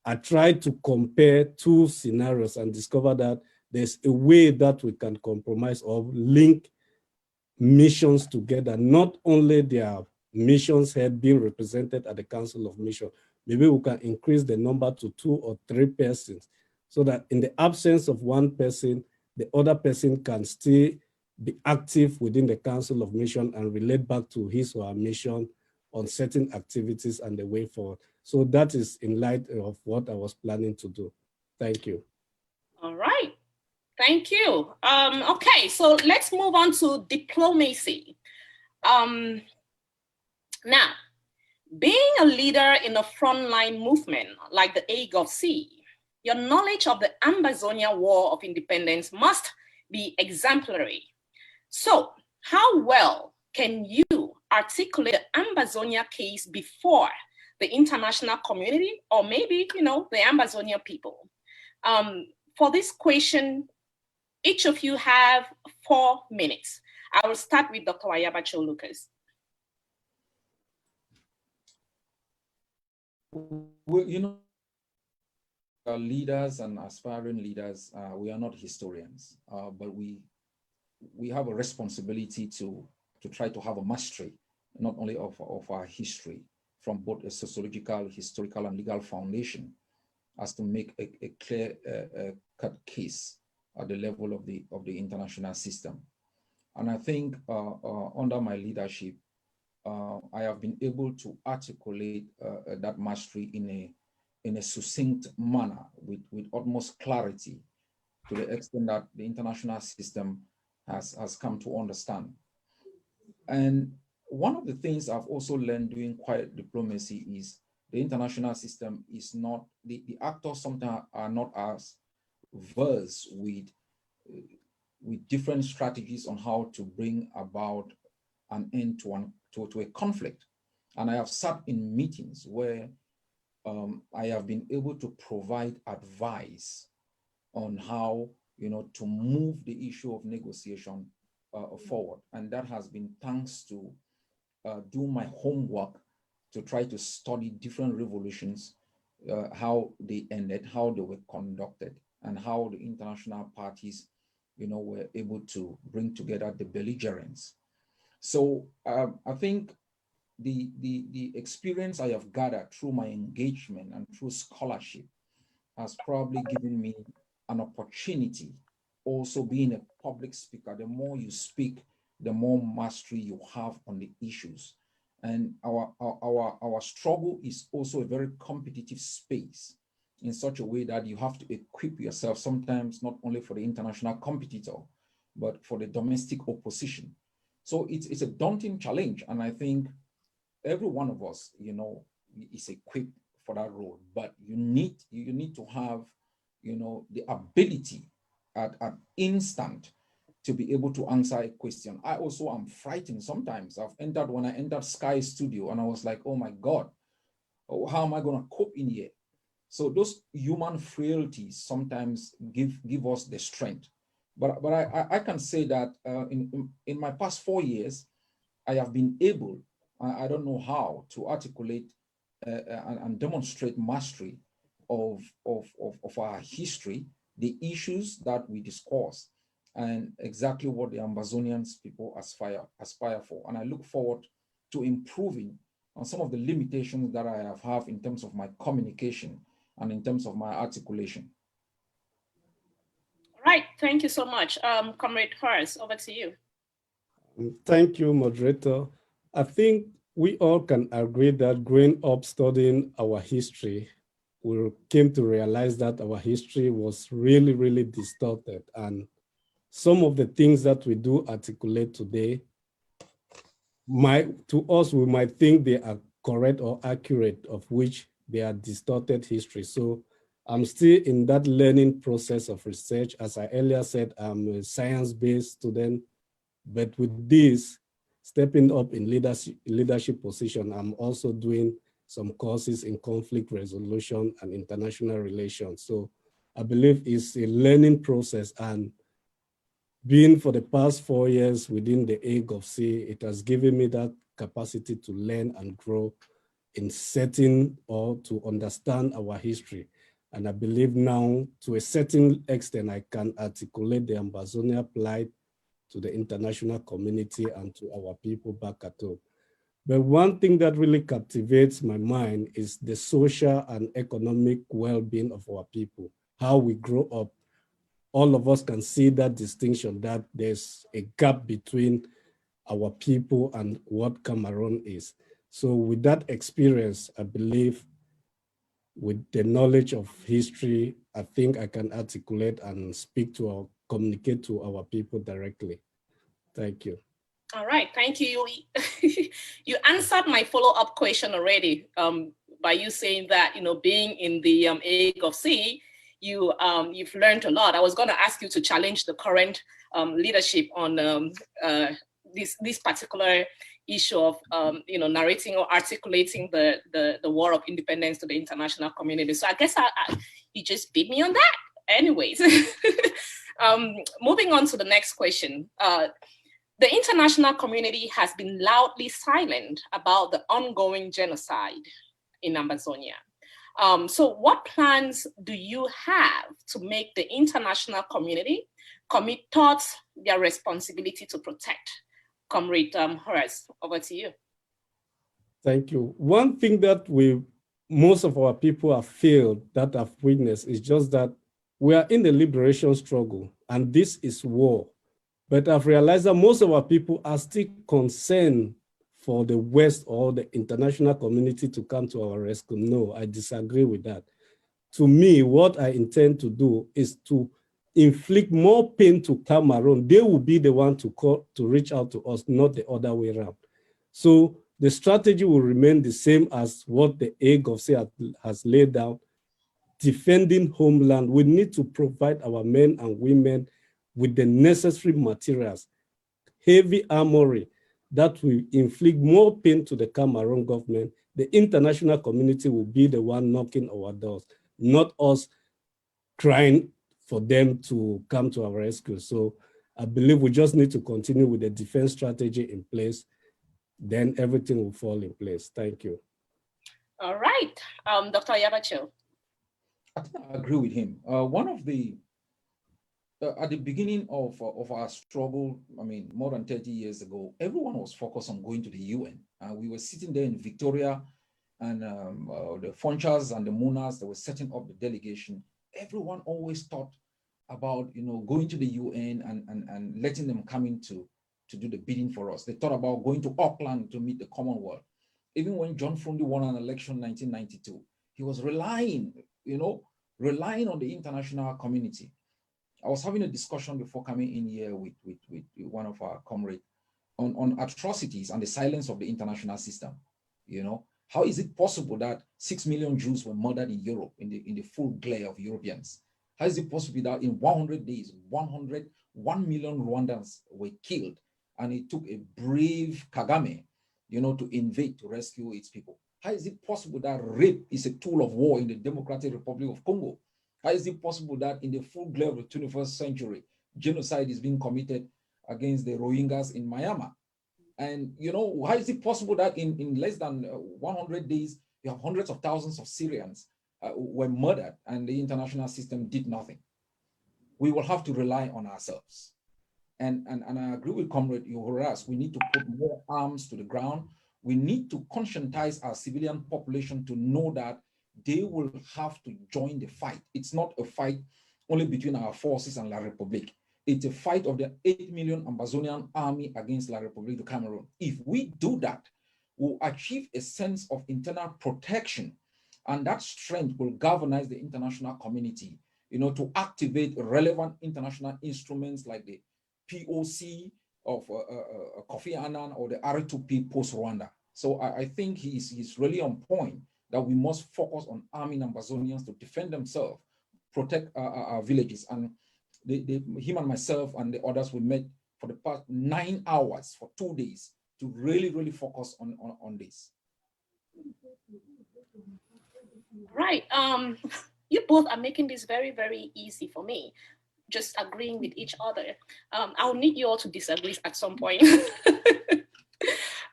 I tried to compare 2 scenarios and discover that there's a way that we can compromise or link missions together, not only their missions head being represented at the Council of Mission. Maybe we can increase the number to 2 or 3 persons so that in the absence of one person, the other person can still be active within the Council of Mission and relate back to his or her mission on certain activities and the way forward. So that is in light of what I was planning to do. Thank you. All right. Thank you. Okay, so let's move on to diplomacy. Now, being a leader in a frontline movement like the AGOVC, your knowledge of the Ambazonia War of Independence must be exemplary. So, how well can you articulate the Ambazonia case before the international community, or maybe, the Ambazonia people? For this question, each of you have 4 minutes. I will start with Dr. Ayaba Cho Lucas. Well, leaders and aspiring leaders, we are not historians, but we have a responsibility to try to have a mastery, not only of our history, from both a sociological, historical, and legal foundation, as to make a clear cut case at the level of the international system. And I think under my leadership, I have been able to articulate that mastery in a succinct manner with utmost clarity, to the extent that the international system has come to understand. And one of the things I've also learned doing quiet diplomacy is the international system is not, the actors sometimes are not as versed with different strategies on how to bring about an end to a conflict. And I have sat in meetings where I have been able to provide advice on how to move the issue of negotiation forward. And that has been thanks to do my homework to try to study different revolutions, how they ended, how they were conducted, and how the international parties were able to bring together the belligerents. So I think the experience I have gathered through my engagement and through scholarship has probably given me an opportunity. Also, being a public speaker, the more you speak, the more mastery you have on the issues. And our struggle is also a very competitive space, in such a way that you have to equip yourself sometimes not only for the international competitor, but for the domestic opposition. So it's a daunting challenge. And I think every one of us, is equipped for that role, but you need to have, the ability at instant to be able to answer a question. I also am frightened sometimes. When I entered Sky Studio, and I was like, oh my God, how am I going to cope in here? So those human frailties sometimes give us the strength. But I can say that in my past 4 years, I have been able, I don't know how, to articulate and demonstrate mastery of our history, the issues that we discuss, and exactly what the Ambazonians people aspire for. And I look forward to improving on some of the limitations that I have in terms of my communication and in terms of my articulation. All right, thank you so much. Comrade Horace, over to you. Thank you, moderator. I think we all can agree that growing up studying our history, we came to realize that our history was really, really distorted. And some of the things that we do articulate today, to us, we might think they are correct or accurate, of which they are distorted history. So I'm still in that learning process of research. As I earlier said, I'm a science-based student, but with this, stepping up in leadership position, I'm also doing some courses in conflict resolution and international relations. So I believe it's a learning process, and being for the past 4 years within the AGOVC, it has given me that capacity to learn and grow in setting or to understand our history. And I believe now, to a certain extent, I can articulate the Ambazonia plight to the international community and to our people back at home. But one thing that really captivates my mind is the social and economic well-being of our people, how we grow up. All of us can see that distinction, that there's a gap between our people and what Cameroon is. So with that experience, I believe with the knowledge of history, I think I can articulate and communicate to our people directly. Thank you. All right, thank you. You answered my follow-up question already by you saying that, being in the AGOVC, you've learned a lot. I was going to ask you to challenge the current leadership on this particular issue of narrating or articulating the war of independence to the international community. So I guess you just beat me on that. Anyways, moving on to the next question. The international community has been loudly silent about the ongoing genocide in Ambazonia. So what plans do you have to make the international community commit towards their responsibility to protect? Comrade Horace, over to you. Thank you. One thing that most of our people have failed, that I've witnessed, is just that we are in the liberation struggle, and this is war. But I've realized that most of our people are still concerned for the West or the international community to come to our rescue. No, I disagree with that. To me, what I intend to do is to inflict more pain to Cameroon. They will be the one to reach out to us, not the other way around. So the strategy will remain the same as what the AGOVC has laid down. Defending homeland, we need to provide our men and women with the necessary materials, heavy armory that will inflict more pain to the Cameroon government. The international community will be the one knocking our doors, not us crying for them to come to our rescue. So I believe we just need to continue with the defense strategy in place, then everything will fall in place. Thank you. All right, Dr. Ayaba. I think I agree with him. One of the at the beginning of our struggle, I mean, more than 30 years ago, everyone was focused on going to the UN. We were sitting there in Victoria, and the Funchas and the Munas that were setting up the delegation, everyone always thought about, going to the UN and letting them come in to do the bidding for us. They thought about going to Auckland to meet the Commonwealth. Even when John Frundi won an election in 1992, he was relying on the international community. I was having a discussion before coming in here with one of our comrades on atrocities and the silence of the international system. How is it possible that 6 million Jews were murdered in Europe in the full glare of Europeans? How is it possible that in 100 days, 1 million Rwandans were killed, and it took a brave Kagame, to invade to rescue its people? How is it possible that rape is a tool of war in the Democratic Republic of Congo? How is it possible that in the full glare of the 21st century, genocide is being committed against the Rohingyas in Myanmar? And how is it possible that in less than 100 days, you have hundreds of thousands of Syrians were murdered and the international system did nothing? We will have to rely on ourselves. And I agree with Comrade Horace, we need to put more arms to the ground. We need to conscientize our civilian population to know that they will have to join the fight. It's not a fight only between our forces and La République. It's a fight of the 8 million Ambazonian army against La République de Cameroon. If we do that, we'll achieve a sense of internal protection, and that strength will galvanize the international community, to activate relevant international instruments like the POC of Kofi Annan or the R2P post-Rwanda. So I think he's really on point that we must focus on arming Ambazonians to defend themselves, protect our villages. And him and myself and the others, we met for the past 9 hours for 2 days to really focus on this. Right. You both are making this very, very easy for me, just agreeing with each other. I'll need you all to disagree at some point.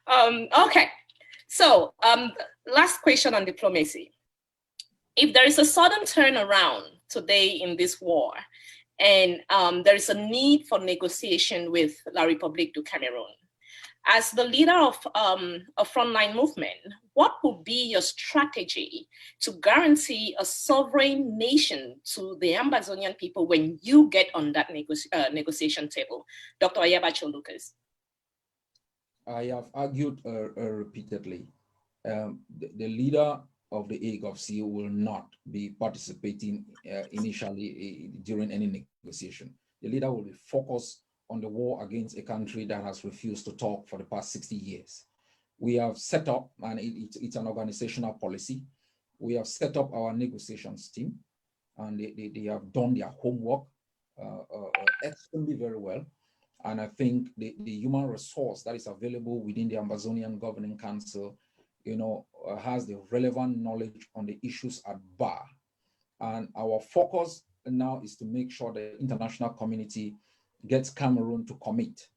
Okay. So last question on diplomacy. If there is a sudden turnaround today in this war, and there is a need for negotiation with La République du Cameroon, as the leader of a frontline movement, what would be your strategy to guarantee a sovereign nation to the Ambazonian people when you get on that negotiation table? Dr. Ayaba Cho Lucas. I have argued repeatedly, the leader of the AGOVC will not be participating initially during any negotiation. The leader will be focused on the war against a country that has refused to talk for the past 60 years. We have set up, and it's an organizational policy, we have set up our negotiations team, and they have done their homework extremely very well. And I think the human resource that is available within the Ambazonian Governing Council, has the relevant knowledge on the issues at bar. And our focus now is to make sure the international community gets Cameroon to commit.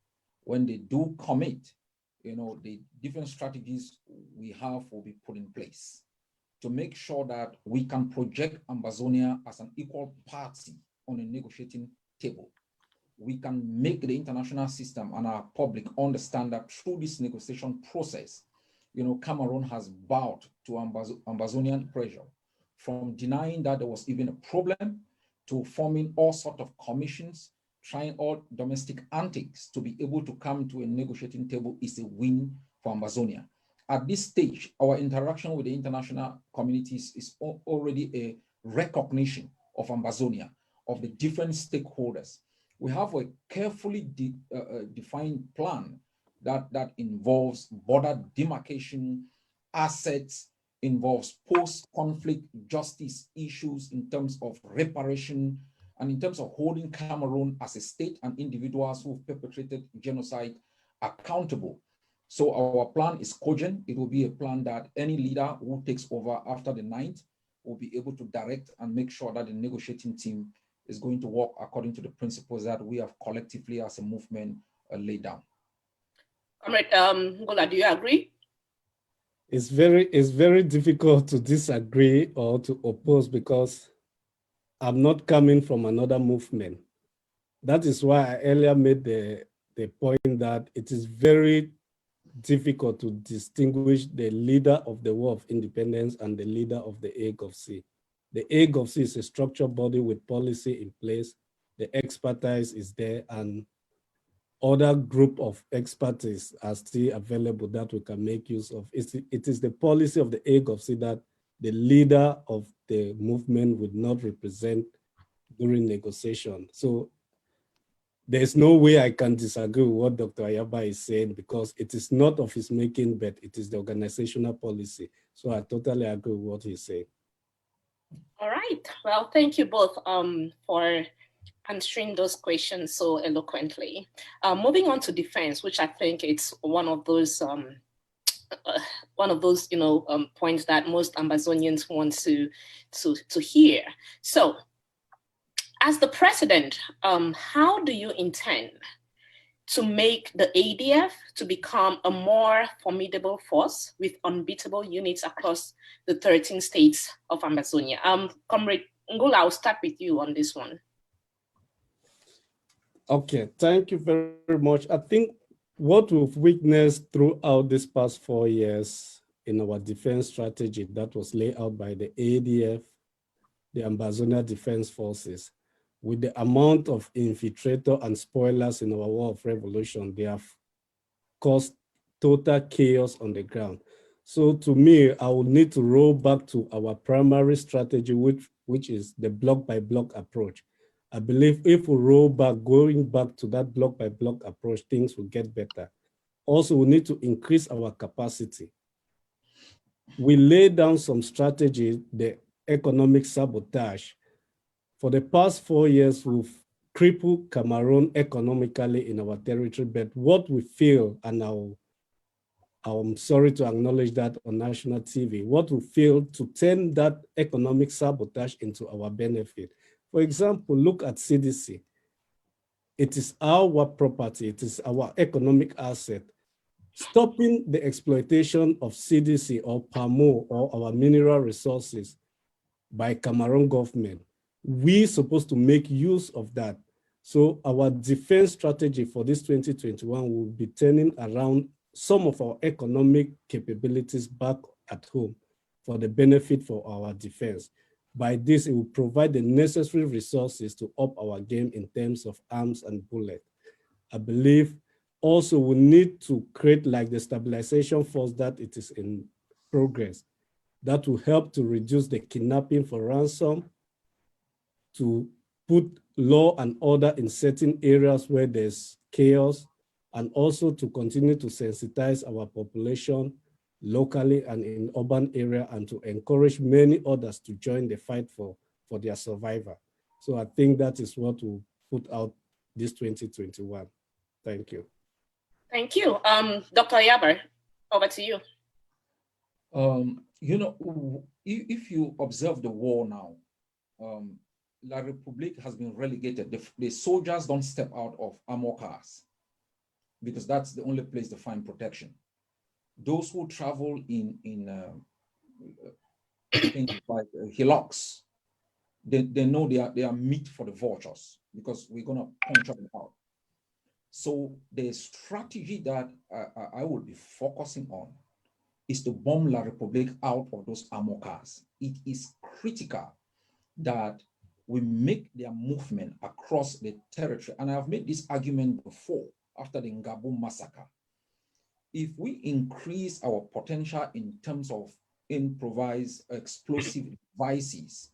When they do commit, the different strategies we have will be put in place to make sure that we can project Ambazonia as an equal party on a negotiating table. We can make the international system and our public understand that through this negotiation process, Cameroon has bowed to Ambazonian pressure, from denying that there was even a problem to forming all sorts of commissions, trying all domestic antics to be able to come to a negotiating table is a win for Ambazonia. At this stage, our interaction with the international communities is already a recognition of Ambazonia, of the different stakeholders. We have a carefully defined plan that involves border demarcation, assets, involves post-conflict justice issues in terms of reparation, and in terms of holding Cameroon as a state and individuals who perpetrated genocide accountable. So our plan is cogent. It will be a plan that any leader who takes over after the 9th will be able to direct and make sure that the negotiating team is going to work according to the principles that we have collectively as a movement laid down. Comrade Ngola, do you agree? It's very difficult to disagree or to oppose because I'm not coming from another movement. That is why I earlier made the point that it is very difficult to distinguish the leader of the War of Independence and the leader of the AGOVC. The AGOVC is a structured body with policy in place. The expertise is there, and other group of expertise are still available that we can make use of. It is the policy of the AGOVC that the leader of the movement would not represent during negotiation. So there's no way I can disagree with what Dr. Ayaba is saying, because it is not of his making, but it is the organizational policy. So I totally agree with what he's saying. All right. Well, thank you both for answering those questions so eloquently. Moving on to defense, which I think it's one of those points that most Ambazonians want to hear. So, as the president, how do you intend to make the ADF to become a more formidable force with unbeatable units across the 13 states of Ambazonia? Comrade Ngula, I'll start with you on this one. Okay, thank you very much. I think what we've witnessed throughout this past 4 years in our defense strategy that was laid out by the ADF, the Ambazonia Defense Forces, with the amount of infiltrator and spoilers in our war of revolution, they have caused total chaos on the ground. So to me, I will need to roll back to our primary strategy, which is the block by block approach. I believe if we roll back, going back to that block by block approach, things will get better. Also, we need to increase our capacity. We lay down some strategy, the economic sabotage. For the past 4 years, we've crippled Cameroon economically in our territory, but what we feel, and I'm sorry to acknowledge that on national TV, what we feel to turn that economic sabotage into our benefit. For example, look at CDC. It is our property, it is our economic asset. Stopping the exploitation of CDC or PAMO or our mineral resources by Cameroon government, we're supposed to make use of that. So our defense strategy for this 2021 will be turning around some of our economic capabilities back at home for the benefit for our defense. By this, it will provide the necessary resources to up our game in terms of arms and bullets. I believe also we need to create like the stabilization force that it is in progress that will help to reduce the kidnapping for ransom, to put law and order in certain areas where there's chaos, and also to continue to sensitize our population locally and in urban area, and to encourage many others to join the fight for their survival. So I think that is what we'll put out this 2021. Thank you. Thank you. Dr. Ayaba, over to you. If you observe the war now, La Republique has been relegated. The soldiers don't step out of armor cars because that's the only place to find protection. Those who travel in things like hillocks, they know they are meat for the vultures because we're gonna punch them out. So the strategy that I will be focusing on is to bomb La Republique out of those armor cars. It is critical that we make their movement across the territory. And I've made this argument before after the Ngabo massacre. If we increase our potential in terms of improvised explosive devices,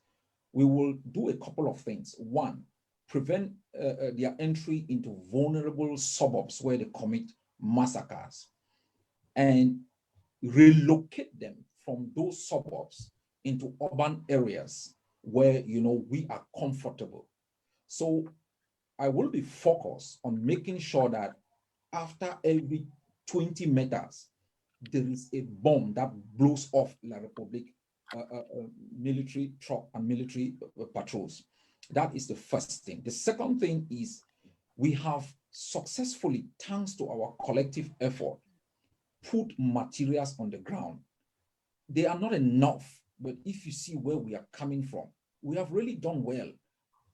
we will do a couple of things. One, prevent their entry into vulnerable suburbs where they commit massacres, and relocate them from those suburbs into urban areas where we are comfortable. So I will be focused on making sure that after every 20 meters, there is a bomb that blows off La Republique military truck and military patrols. That is the first thing. The second thing is we have successfully, thanks to our collective effort, put materials on the ground. They are not enough, but if you see where we are coming from, we have really done well.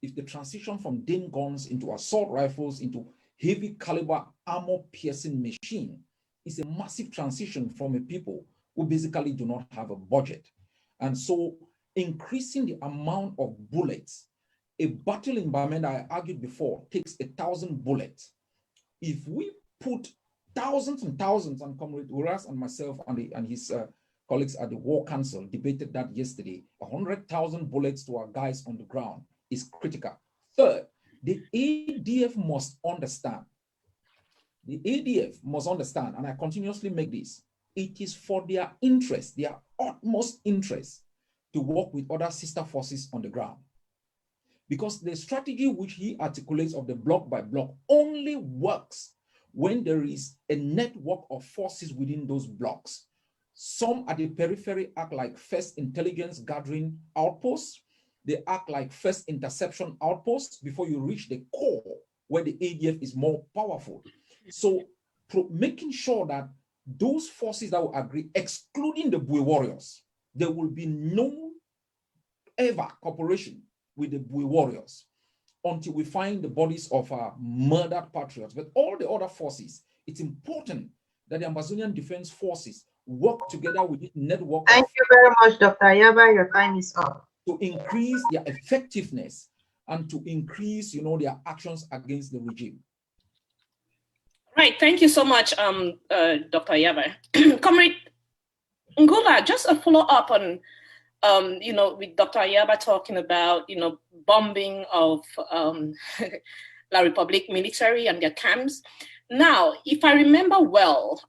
If the transition from Dane guns into assault rifles into heavy caliber armor piercing machine is a massive transition from a people who basically do not have a budget. And so increasing the amount of bullets, a battle in Bamenda, I argued before, takes 1,000 bullets. If we put thousands and thousands, and Comrade Horace and myself and his colleagues at the War Council debated that yesterday, 100,000 bullets to our guys on the ground is critical. Third, the ADF must understand. The ADF must understand, and I continuously make this, it is for their interest, their utmost interest, to work with other sister forces on the ground. Because the strategy which he articulates of the block by block only works when there is a network of forces within those blocks. Some at the periphery act like first intelligence gathering outposts. They act like first interception outposts before you reach the core where the ADF is more powerful. So making sure that those forces that will agree, excluding the Bui warriors, there will be no ever cooperation with the Bui warriors until we find the bodies of our murdered patriots. But all the other forces, it's important that the Ambazonian Defense Forces work together with this network. Thank you very much, Dr. Ayaba. Your time is up. To increase their effectiveness and to increase, their actions against the regime. Right, thank you so much, Dr. Ayaba. Comrade Ngula, just a follow-up on, with Dr. Ayaba talking about, bombing of La Republique military and their camps. Now, if I remember well,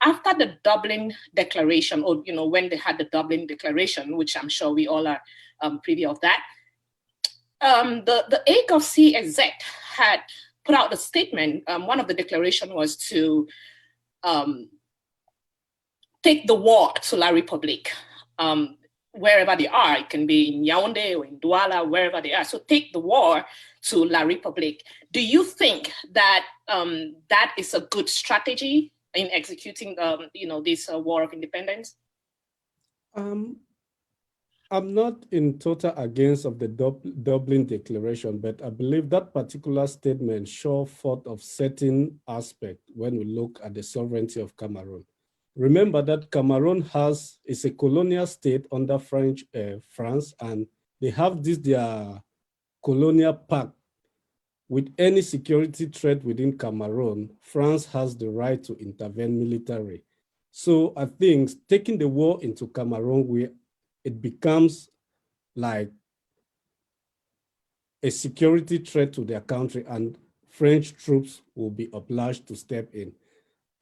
after the Dublin Declaration, or, when they had the Dublin Declaration, which I'm sure we all are privy of that, the AGOVC exec had put out a statement. One of the declaration was to take the war to La Republique, wherever they are. It can be in Yaoundé or in Douala, wherever they are. So take the war to La Republique. Do you think that that is a good strategy in executing, this war of independence? I'm not in total against of the Dublin Declaration, but I believe that particular statement shows forth of certain aspect when we look at the sovereignty of Cameroon. Remember that Cameroon is a colonial state under France, and they have their colonial pact. With any security threat within Cameroon, France has the right to intervene militarily. So I think taking the war into Cameroon, it becomes like a security threat to their country, and French troops will be obliged to step in.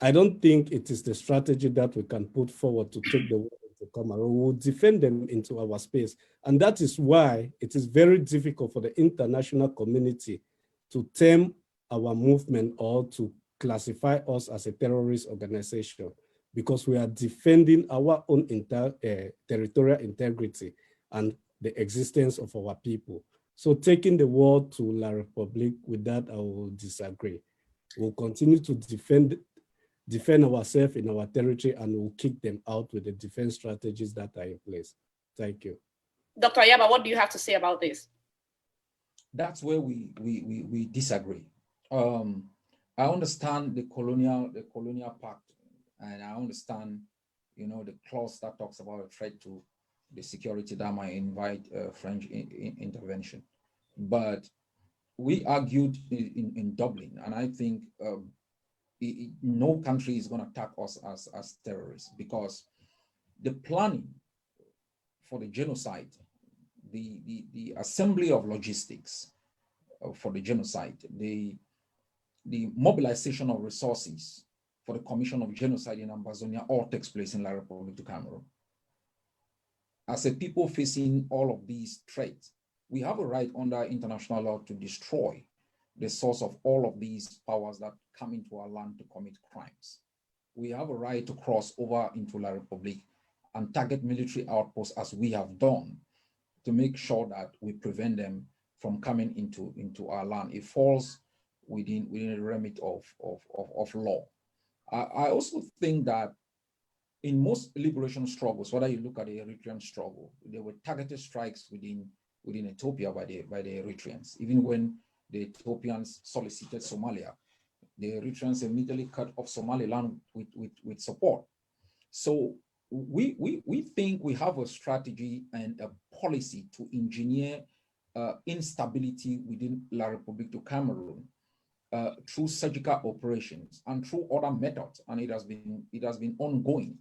I don't think it is the strategy that we can put forward to take the war into Cameroon. We'll defend them into our space. And that is why it is very difficult for the international community to term our movement or to classify us as a terrorist organization, because we are defending our own territorial integrity and the existence of our people. So taking the war to La Republique, with that I will disagree. We'll continue to defend ourselves in our territory, and we'll kick them out with the defense strategies that are in place. Thank you. Dr. Ayaba, what do you have to say about this? That's where we disagree. I understand the colonial pact, and I understand, the clause that talks about a threat to the security that might invite French intervention. But we argued in Dublin, and I think no country is going to attack us as terrorists, because the planning for the genocide, the assembly of logistics for the genocide, the mobilization of resources for the commission of genocide in Ambazonia all takes place in La Republique du Cameroon. As a people facing all of these threats, we have a right under international law to destroy the source of all of these powers that come into our land to commit crimes. We have a right to cross over into La Republique and target military outposts, as we have done, to make sure that we prevent them from coming into our land. It falls within the remit of law. I also think that in most liberation struggles, whether you look at the Eritrean struggle, there were targeted strikes within Ethiopia by the Eritreans. Even when the Ethiopians solicited Somalia The Eritreans immediately cut off Somaliland with support. So we think we have a strategy and a policy to engineer instability within La République du Cameroon through surgical operations and through other methods, and it has been ongoing.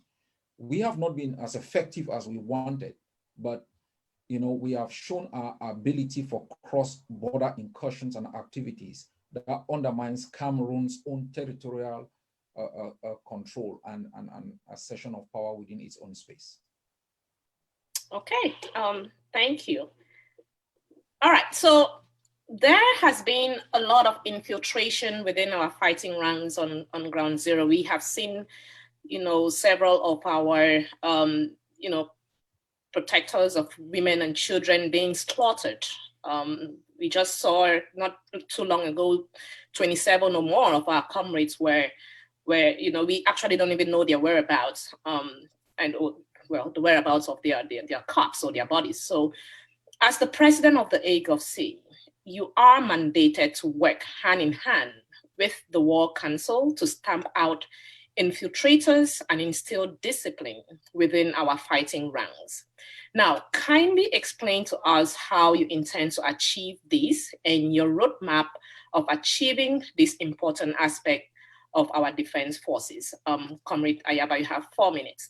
We have not been as effective as we wanted, but we have shown our ability for cross-border incursions and activities that undermines Cameroon's own territorial control and assertion of power within its own space. Okay, thank you. All right, so there has been a lot of infiltration within our fighting ranks on Ground Zero. We have seen, several of our, protectors of women and children being slaughtered. We just saw not too long ago, 27 or more of our comrades where we actually don't even know their whereabouts, the whereabouts of their corpse or their bodies. So as the president of the AGOC, you are mandated to work hand in hand with the War Council to stamp out infiltrators and instill discipline within our fighting ranks. Now, kindly explain to us how you intend to achieve this and your roadmap of achieving this important aspect of our defense forces. Comrade Ayaba, you have 4 minutes.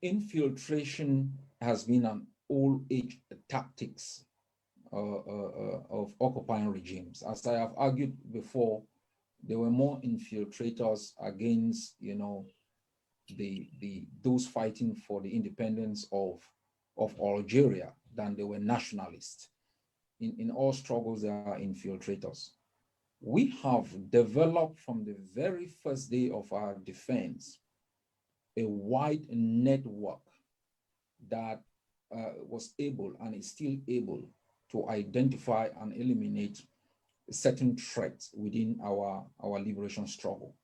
Infiltration has been an old age tactics of occupying regimes. As I have argued before, there were more infiltrators against, those fighting for the independence of Algeria than there were nationalists. In all struggles, there are infiltrators. We have developed from the very first day of our defense a wide network that was able and is still able to identify and eliminate certain threats within our liberation struggle.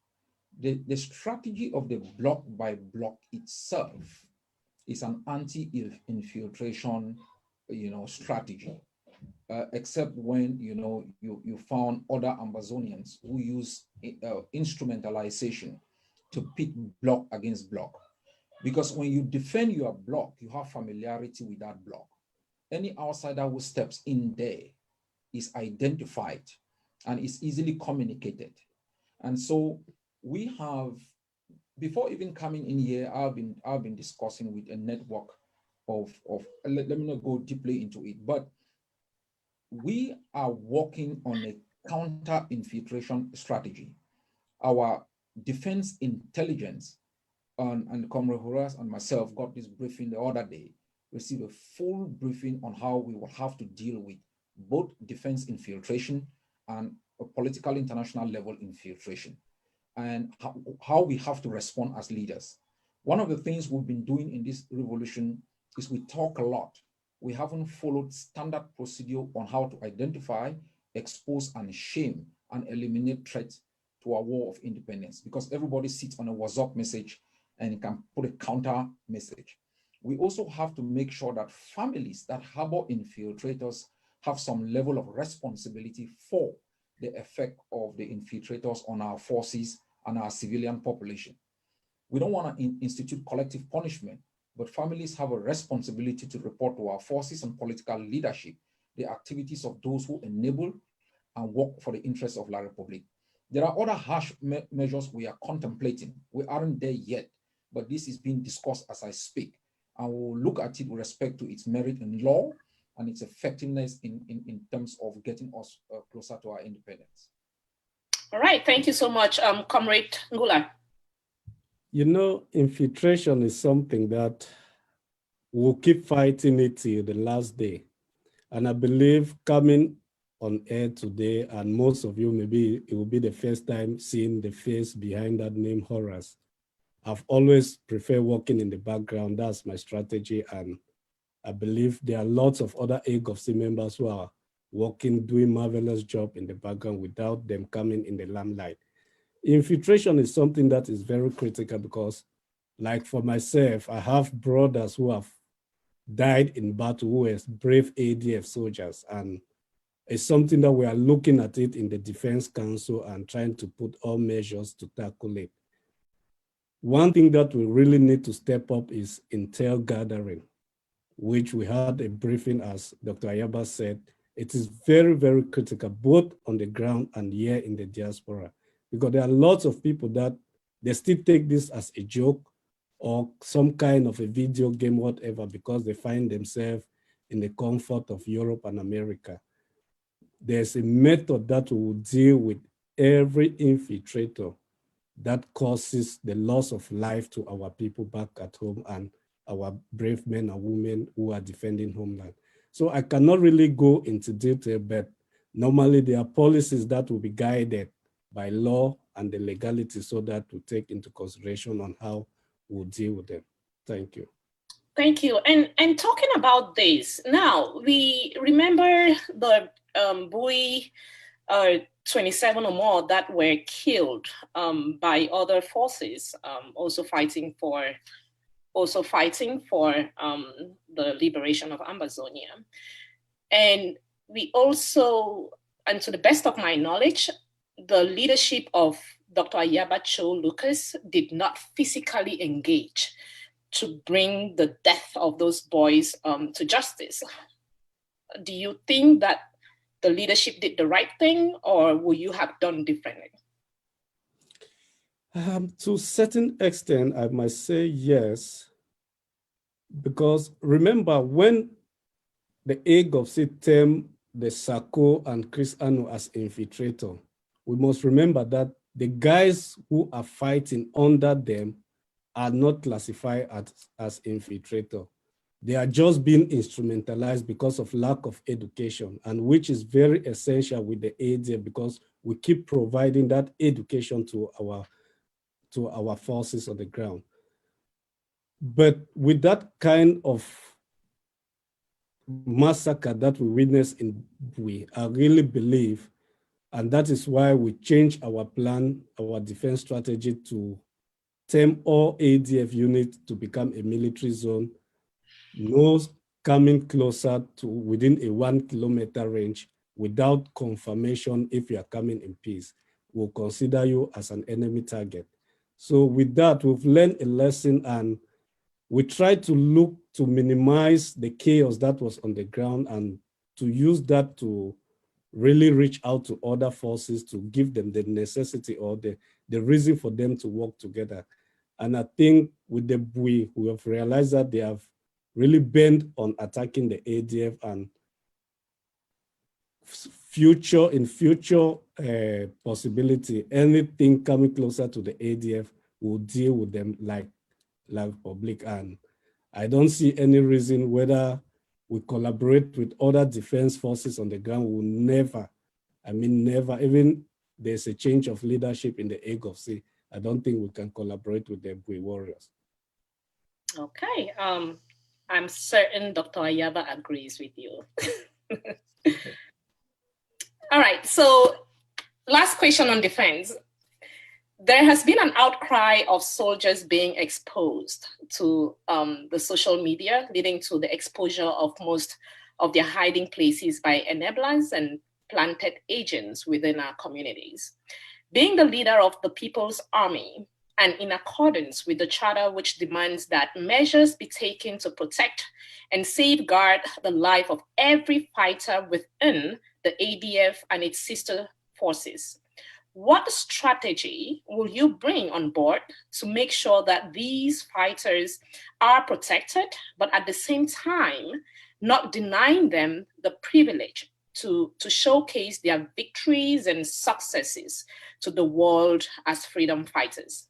The strategy of the block by block itself is an anti-infiltration, strategy, except when you found other Ambazonians who use instrumentalization to pit block against block. Because when you defend your block, you have familiarity with that block. Any outsider who steps in there is identified and is easily communicated. And so we have, before even coming in here, I've been discussing with a network of let me not go deeply into it, but we are working on a counter-infiltration strategy. Our defense intelligence and Comrade Horace and myself got this briefing the other day, received a full briefing on how we will have to deal with both defense infiltration and a political international level infiltration, and how we have to respond as leaders. One of the things we've been doing in this revolution is we talk a lot. We haven't followed standard procedure on how to identify, expose, and shame and eliminate threats to our war of independence, because everybody sits on a WhatsApp message and can put a counter message. We also have to make sure that families that harbor infiltrators have some level of responsibility for the effect of the infiltrators on our forces and our civilian population. We don't want to institute collective punishment, but families have a responsibility to report to our forces and political leadership the activities of those who enable and work for the interests of La République. There are other harsh measures we are contemplating. We aren't there yet, but this is being discussed as I speak. And we'll look at it with respect to its merit in law and its effectiveness in terms of getting us closer to our independence. All right, thank you so much, Comrade Ngula. Infiltration is something that we'll keep fighting it till the last day. And I believe coming on air today, and most of you, maybe it will be the first time seeing the face behind that name, Horace. I've always preferred working in the background. That's my strategy. And I believe there are lots of other AGOC members who are working, doing marvelous job in the background without them coming in the limelight. Infiltration is something that is very critical because, like for myself, I have brothers who have died in battle who were brave ADF soldiers. And It's something that we are looking at it in the Defense Council and trying to put all measures to tackle it. One thing that we really need to step up is intel gathering, which we had a briefing, as Dr. Ayaba said. It is very, very critical, both on the ground and here in the diaspora, because there are lots of people that they still take this as a joke or some kind of a video game, whatever, because they find themselves in the comfort of Europe and America. There's a method that will deal with every infiltrator that causes the loss of life to our people back at home and our brave men and women who are defending homeland. So I cannot really go into detail, but normally there are policies that will be guided by law and the legality, so that we take into consideration on how we'll deal with them. Thank you. Thank you. And talking about this, now we remember the Bui 27 or more that were killed by other forces, also fighting for the liberation of Ambazonia. And we also, and to the best of my knowledge, the leadership of Dr. Ayaba Cho Lucas did not physically engage to bring the death of those boys to justice. Do you think that the leadership did the right thing, or would you have done differently? To a certain extent, I must say yes, because remember when the AGOVC termed the Sako and Chris Anu as infiltrator, we must remember that the guys who are fighting under them are not classified as infiltrator. They are just being instrumentalized because of lack of education, and which is very essential with the ADF, because we keep providing that education to our forces on the ground. But with that kind of massacre that we witnessed in Bui, I really believe, and that is why we changed our plan, our defense strategy, to term all ADF units to become a military zone, no coming closer to within a 1 kilometer range without confirmation. If you are coming in peace, we'll consider you as an enemy target. So with that, we've learned a lesson, and we try to look to minimize the chaos that was on the ground and to use that to really reach out to other forces to give them the necessity or the reason for them to work together. And I think with the Bui, we have realized that they have really bent on attacking the ADF, and future possibility, anything coming closer to the ADF will deal with them like public. And I don't see any reason whether we collaborate with other defense forces on the ground. We'll never, even there's a change of leadership in the AGOVC, I don't think we can collaborate with the Bui warriors. Okay, I'm certain Dr. Ayaba agrees with you. All right, so last question on defense. There has been an outcry of soldiers being exposed to the social media, leading to the exposure of most of their hiding places by enablers and planted agents within our communities. Being the leader of the People's Army, and in accordance with the charter, which demands that measures be taken to protect and safeguard the life of every fighter within the ADF and its sister forces, what strategy will you bring on board to make sure that these fighters are protected, but at the same time, not denying them the privilege to showcase their victories and successes to the world as freedom fighters?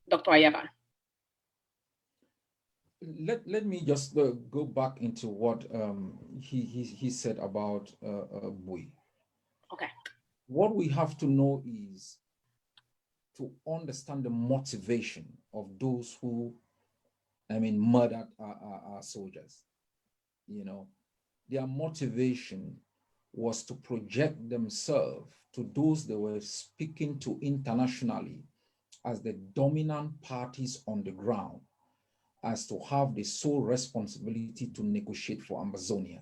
Dr. Ayaba. Let me just go back into what he said about Bui. Okay. What we have to know is to understand the motivation of those who, murdered our soldiers. Their motivation was to project themselves to those they were speaking to internationally as the dominant parties on the ground, as to have the sole responsibility to negotiate for Ambazonia.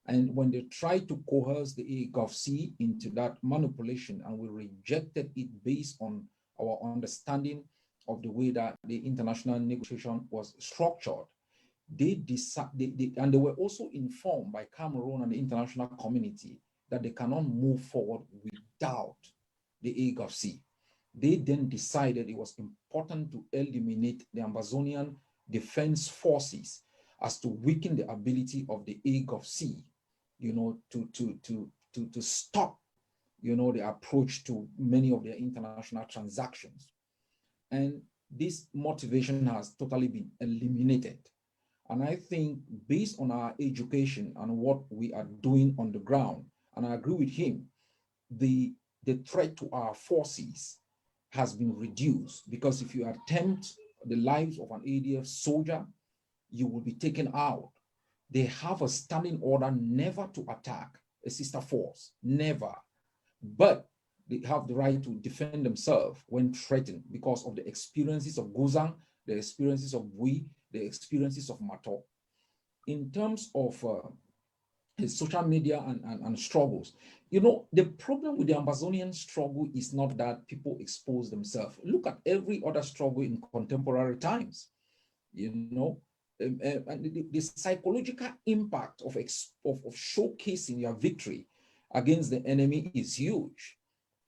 And when they tried to coerce the AGOVC into that manipulation, and we rejected it based on our understanding of the way that the international negotiation was structured, they were also informed by Cameroon and the international community that they cannot move forward without the AGOVC. They then decided it was important to eliminate the Ambazonian Defense Forces as to weaken the ability of the AGOVC, you know, to stop, you know, the approach to many of their international transactions. And this motivation has totally been eliminated. And I think based on our education and what we are doing on the ground, and I agree with him, the threat to our forces has been reduced, because if you attempt the lives of an ADF soldier, you will be taken out. They have a standing order never to attack a sister force, never. But they have the right to defend themselves when threatened because of the experiences of Guzang, the experiences of Bui, the experiences of Mato. In terms of social media and struggles, you know, the problem with the Ambazonian struggle is not that people expose themselves. Look at every other struggle in contemporary times, you know, and the psychological impact of showcasing your victory against the enemy is huge.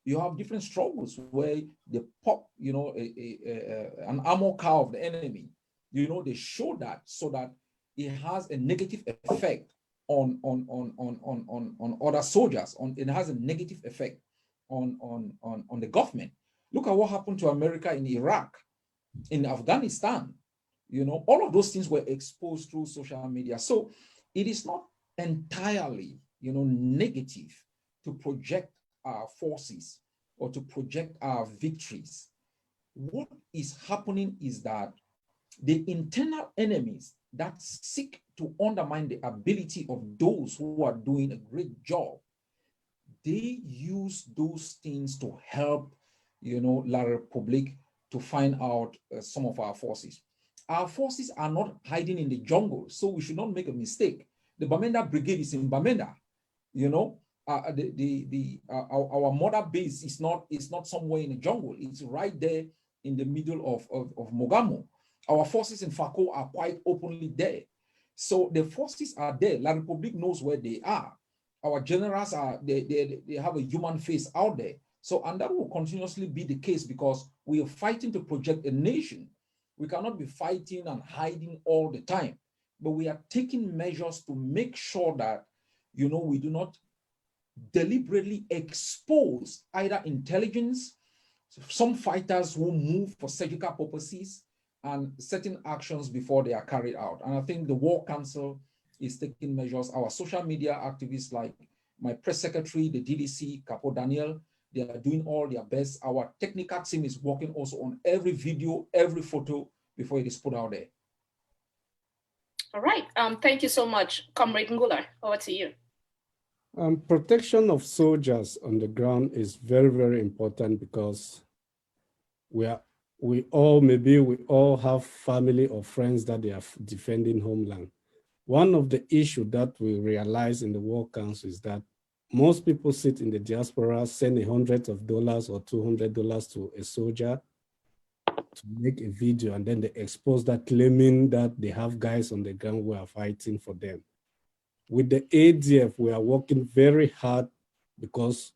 You have different struggles where they pop, you know, an armor car of the enemy. You know, they show that so that it has a negative effect on other soldiers. It has a negative effect on the government. Look at what happened to America in Iraq, in Afghanistan. You know, all of those things were exposed through social media. So it is not entirely, you know, negative to project our forces or to project our victories. What is happening is that the internal enemies that seek to undermine the ability of those who are doing a great job, they use those things to help, you know, La Republique to find out some of our forces. Our forces are not hiding in the jungle, so we should not make a mistake. The Bamenda Brigade is in Bamenda, you know. Our mother base is not somewhere in the jungle. It's right there in the middle of Mogamo. Our forces in Fako are quite openly there. So the forces are there. La Republique knows where they are. Our generals are, they have a human face out there. So, and that will continuously be the case because we are fighting to project a nation. We cannot be fighting and hiding all the time, but we are taking measures to make sure that, you know, we do not deliberately expose either intelligence, some fighters who move for surgical purposes, and certain actions before they are carried out. And I think the War Council is taking measures. Our social media activists like my press secretary, the DDC, Capo Daniel, they are doing all their best. Our technical team is working also on every video, every photo before it is put out there. All right, thank you so much. Comrade Ngula, over to you. Protection of soldiers on the ground is very, very important because we all have family or friends that they are defending homeland. One of the issues that we realize in the War Council is that most people sit in the diaspora, send $100 or $200 to a soldier to make a video, and then they expose that, claiming that they have guys on the ground who are fighting for them. With the ADF, we are working very hard because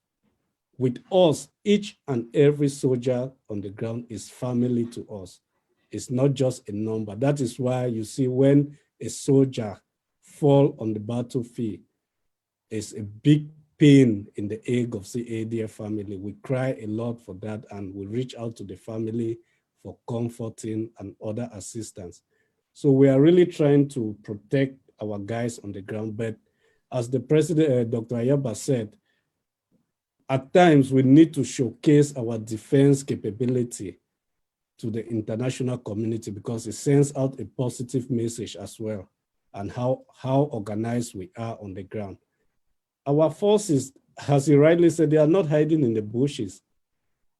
with us, each and every soldier on the ground is family to us. It's not just a number. That is why you see when a soldier fall on the battlefield, it's a big pain in the ADF family. We cry a lot for that, and we reach out to the family for comforting and other assistance. So we are really trying to protect our guys on the ground. But as the president, Dr. Ayaba said, at times we need to showcase our defense capability to the international community because it sends out a positive message as well, and how organized we are on the ground. Our forces, as he rightly said, they are not hiding in the bushes.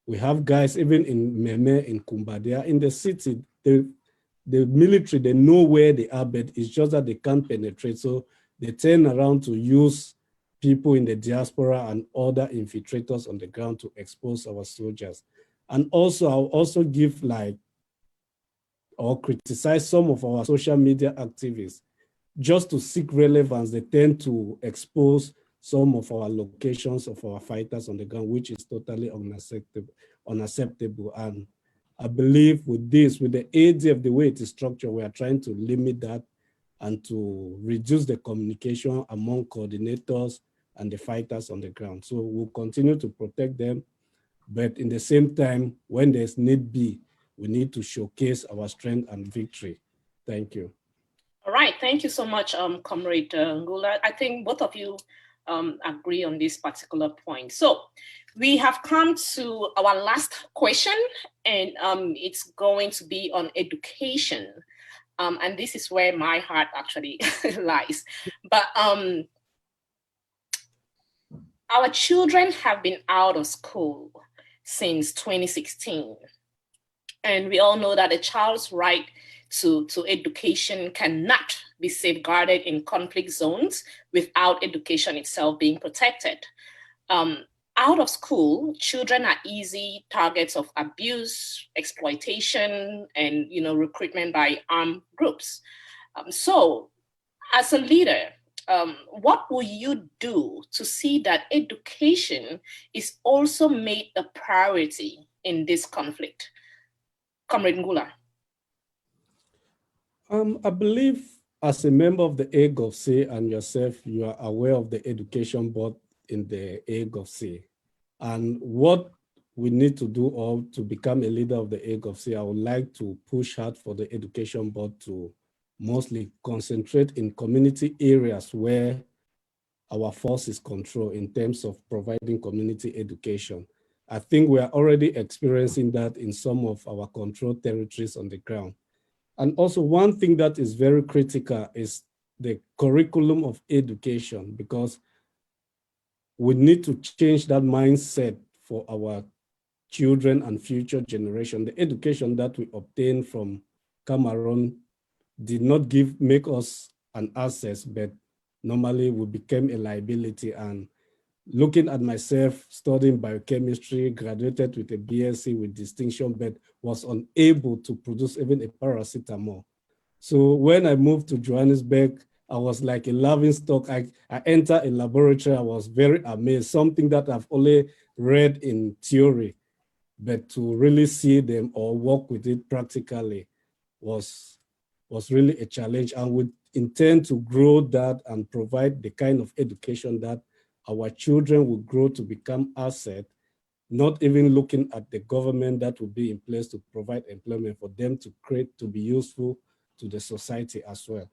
We have guys even in Meme, in Kumba, they are in the city. The military, they know where they are, but it's just that they can't penetrate. So they turn around to use people in the diaspora and other infiltrators on the ground to expose our soldiers. And also, I'll also give or criticize some of our social media activists. Just to seek relevance, they tend to expose some of our locations of our fighters on the ground, which is totally unacceptable. And I believe with this, with the ADF, the way it is structured, we are trying to limit that and to reduce the communication among coordinators and the fighters on the ground. So we'll continue to protect them, but in the same time, when there's need be, we need to showcase our strength and victory. Thank you. All right, thank you so much, Comrade Ngula. I think both of you agree on this particular point. So we have come to our last question, and it's going to be on education. And this is where my heart actually lies. But our children have been out of school since 2016. And we all know that a child's right to education cannot be safeguarded in conflict zones without education itself being protected. Out of school, children are easy targets of abuse, exploitation, and recruitment by armed groups. So as a leader, what will you do to see that education is also made a priority in this conflict? Comrade Ngula. I believe as a member of the AGOVC and yourself, you are aware of the education board in the AGOVC. And what we need to do or to become a leader of the AGOVC, I would like to push hard for the education board to mostly concentrate in community areas where our force is controlled in terms of providing community education. I think we are already experiencing that in some of our controlled territories on the ground. And also one thing that is very critical is the curriculum of education, because we need to change that mindset for our children and future generation. The education that we obtained from Cameroon did not make us an asset, but normally we became a liability. And looking at myself, studying biochemistry, graduated with a BSc with distinction, but was unable to produce even a paracetamol. So when I moved to Johannesburg, I was like a laughing stock. I entered a laboratory, I was very amazed, something that I've only read in theory, but to really see them or work with it practically was really a challenge. And we intend to grow that and provide the kind of education that our children will grow to become asset, not even looking at the government that will be in place to provide employment for them to create, to be useful to the society as well.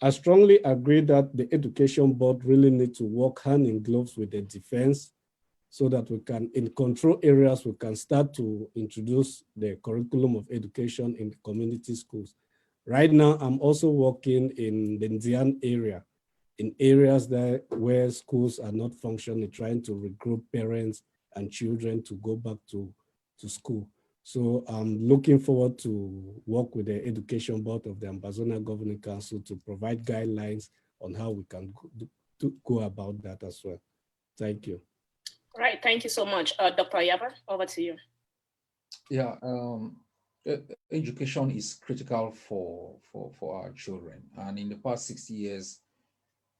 I strongly agree that the education board really needs to work hand in gloves with the defense so that we can, in control areas, we can start to introduce the curriculum of education in the community schools. Right now, I'm also working in the Ndian area, in areas where schools are not functioning, trying to recruit parents and children to go back to school. So I'm looking forward to work with the education board of the Ambazonia Governing Council to provide guidelines on how we can go about that as well. Thank you. All right, thank you so much. Dr. Ayaba, over to you. Yeah, education is critical for our children. And in the past 60 years,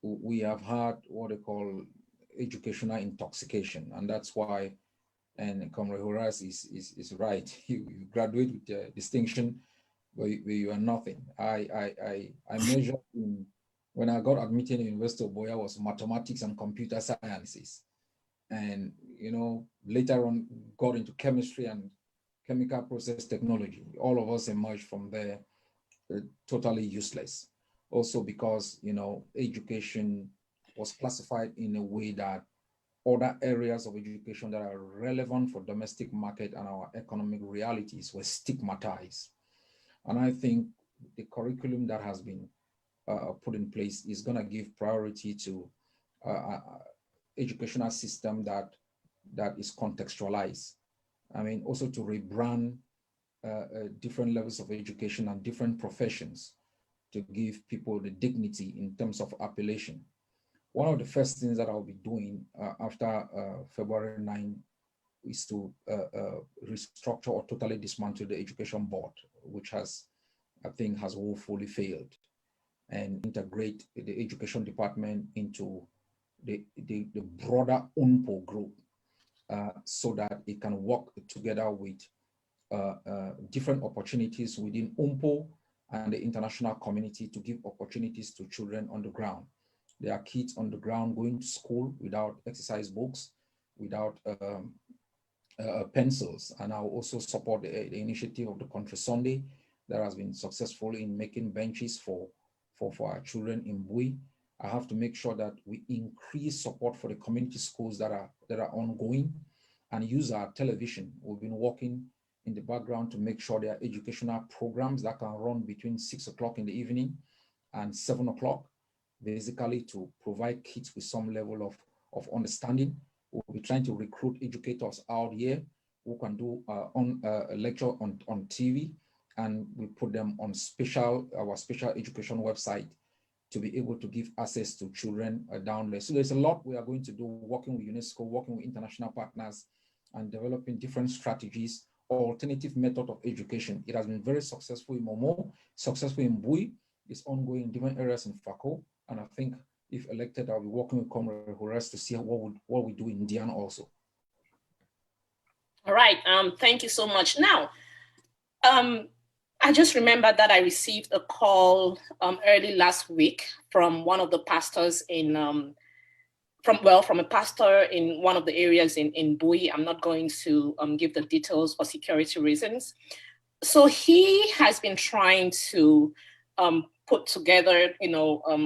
we have had what they call educational intoxication. And that's why, and Comrade Horace is right. You graduate with distinction, but you are nothing. I measured when I got admitted in University of Boya was mathematics and computer sciences. And, later on got into chemistry and chemical process technology. All of us emerged from there totally useless. Also because, education was classified in a way that other areas of education that are relevant for domestic market and our economic realities were stigmatized. And I think the curriculum that has been put in place is going to give priority to educational system that is contextualized. I mean, also to rebrand different levels of education and different professions to give people the dignity in terms of appellation. One of the first things that I'll be doing after February 9 is to restructure or totally dismantle the education board, which has, I think, has woefully failed, and integrate the education department into the broader UNPO group so that it can work together with different opportunities within UNPO and the international community to give opportunities to children on the ground. There are kids on the ground going to school without exercise books, without pencils, and I'll also support the initiative of the Country Sunday that has been successful in making benches for our children in Bui. I have to make sure that we increase support for the community schools that are ongoing and use our television. We've been working in the background to make sure there are educational programs that can run between 6 o'clock in the evening and 7 o'clock, basically to provide kids with some level of understanding. We'll be trying to recruit educators out here who can do a lecture on TV, and we put them on our special education website to be able to give access to children down there. So there's a lot we are going to do, working with UNESCO, working with international partners, and developing different strategies, alternative method of education. It has been very successful in Momo, successful in Bui, it's ongoing in different areas in Fako, and I think if elected, I'll be working with Comrade Horace to see what we do in Diana also. All right, thank you so much. Now, I just remember that I received a call early last week from one of the pastors from a pastor in one of the areas in Bui. I'm not going to give the details for security reasons. So he has been trying to put together,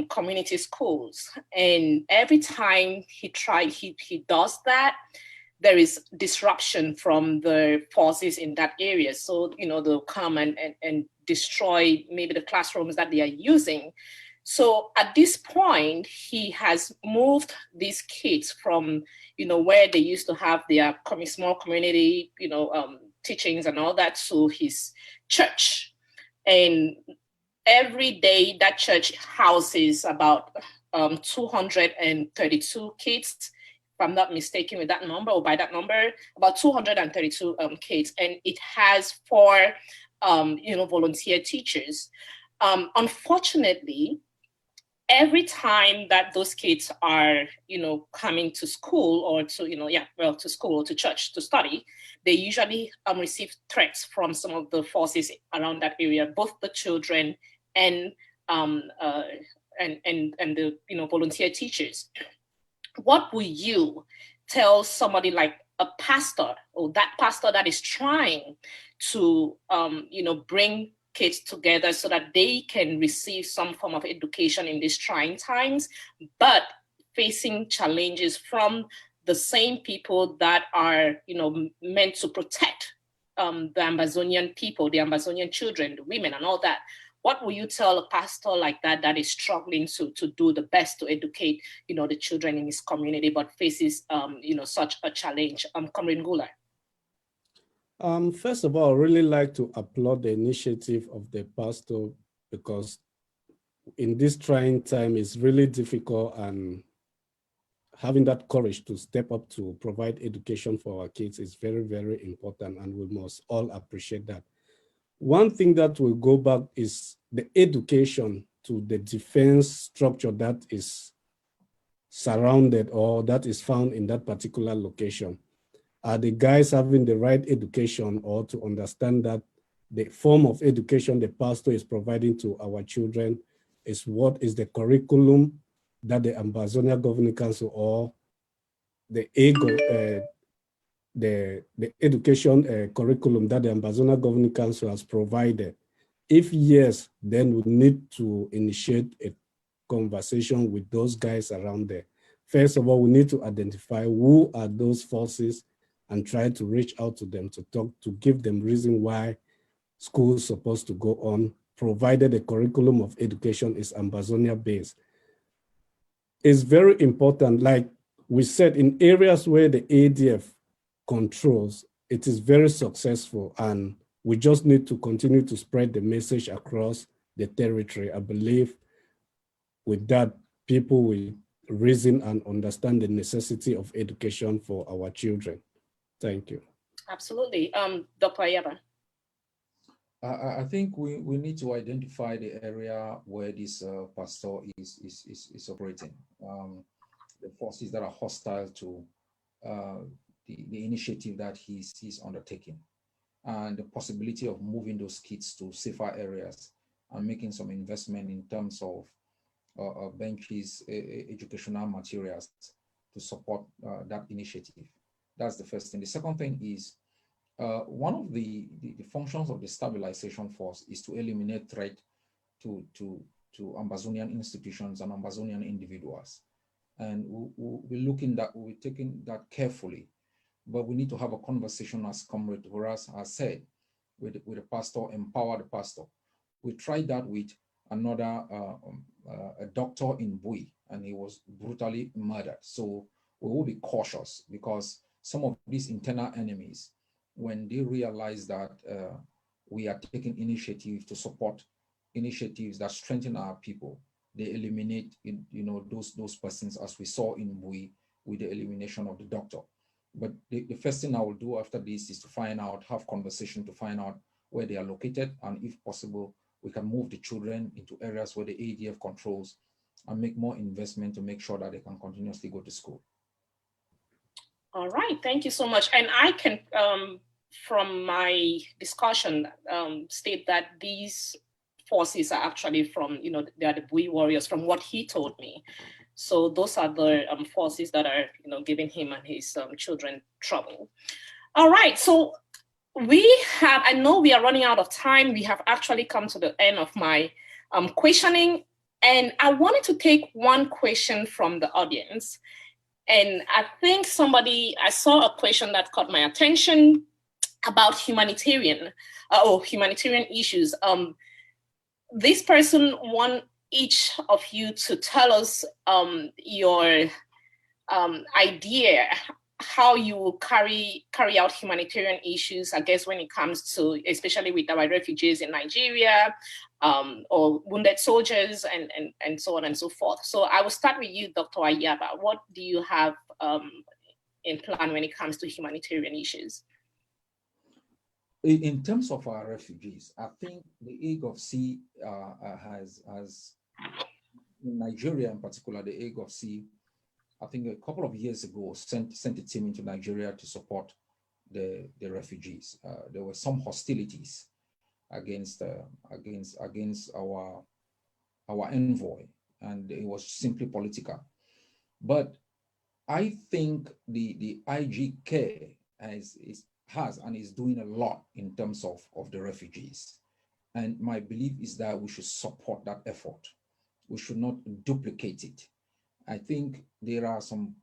community schools, and every time he does that, there is disruption from the forces in that area. So, they'll come and destroy maybe the classrooms that they are using. So at this point, he has moved these kids from, where they used to have their small community, teachings and all that, to his church. And every day that church houses about 232 kids, if I'm not mistaken with that number or by that number, about 232 kids, and it has 4, volunteer teachers. Unfortunately, every time that those kids are, coming to school or to, to school or to church to study, they usually receive threats from some of the forces around that area, both the children and the volunteer teachers. What will you tell somebody like a pastor, or that pastor that is trying to bring kids together so that they can receive some form of education in these trying times, but facing challenges from the same people that are meant to protect the Ambazonian people, the Ambazonian children, the women and all that? What will you tell a pastor like that is struggling to do the best to educate, the children in his community, but faces, such a challenge? Comrade Ngula. First of all, I really like to applaud the initiative of the pastor, because in this trying time, it's really difficult, and having that courage to step up to provide education for our kids is very, very important, and we must all appreciate that. One thing that will go back is the education to the defense structure that is surrounded or that is found in that particular location. Are the guys having the right education, or to understand that the form of education the pastor is providing to our children is what is the curriculum that the Ambazonia Governing Council or the the education curriculum that the Ambazonia Governing Council has provided? If yes, then we need to initiate a conversation with those guys around there. First of all, we need to identify who are those forces and try to reach out to them to talk, to give them reason why school is supposed to go on, provided the curriculum of education is Ambazonia based. It's very important, like we said, in areas where the ADF controls, it is very successful, and we just need to continue to spread the message across the territory. I believe with that, people will reason and understand the necessity of education for our children. Thank you. Absolutely. Dr. Ayaba. I think we need to identify the area where this pastor is operating. The forces that are hostile to the initiative that he's undertaking, and the possibility of moving those kids to safer areas and making some investment in terms of benches, educational materials to support that initiative. That's the first thing. The second thing is one of the functions of the stabilization force is to eliminate threat to Ambazonian institutions and Ambazonian individuals. And we'll be we'll be taking that carefully, but we need to have a conversation, as Comrade Horace has said, with the pastor, empower the pastor. We tried that with another a doctor in Bui, and he was brutally murdered. So we will be cautious, because some of these internal enemies, when they realize that we are taking initiative to support initiatives that strengthen our people, they eliminate those persons, as we saw in Bui with the elimination of the doctor. But the first thing I will do after this is to have conversation to find out where they are located, and if possible, we can move the children into areas where the ADF controls and make more investment to make sure that they can continuously go to school. All right, thank you so much. And I can, from my discussion, state that these forces are actually from, they are the Bui warriors, from what he told me. So those are the forces that are, giving him and his children trouble. All right, so I know we are running out of time. We have actually come to the end of my questioning, and I wanted to take one question from the audience. And I think I saw a question that caught my attention about humanitarian issues. This person wants each of you to tell us your idea how you will carry out humanitarian issues, I guess, when it comes to, especially with our refugees in Nigeria, or wounded soldiers, and so on and so forth. So I will start with you, Dr. Ayaba. What do you have in plan when it comes to humanitarian issues? In terms of our refugees, I think the AGOVC has, in Nigeria in particular, the AGOVC, I think a couple of years ago, sent a team into Nigeria to support the refugees. There were some hostilities against our envoy, and it was simply political. But I think the IGK has and is doing a lot in terms of the refugees. And my belief is that we should support that effort. We should not duplicate it. I think there are some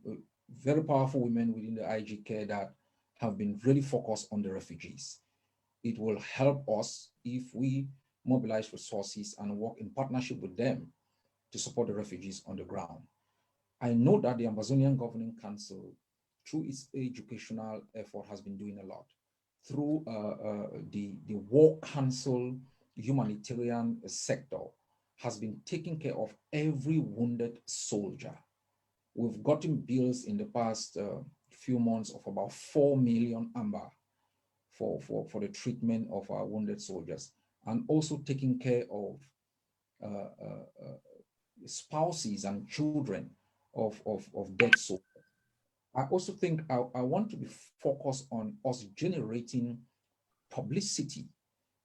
very powerful women within the IGK that have been really focused on the refugees. It will help us if we mobilize resources and work in partnership with them to support the refugees on the ground. I know that the Ambazonian Governing Council, through its educational effort, has been doing a lot. Through the War Council humanitarian sector, has been taking care of every wounded soldier. We've gotten bills in the past few months of about 4 million amber for the treatment of our wounded soldiers, and also taking care of spouses and children of dead soldiers. I also think I want to be focused on us generating publicity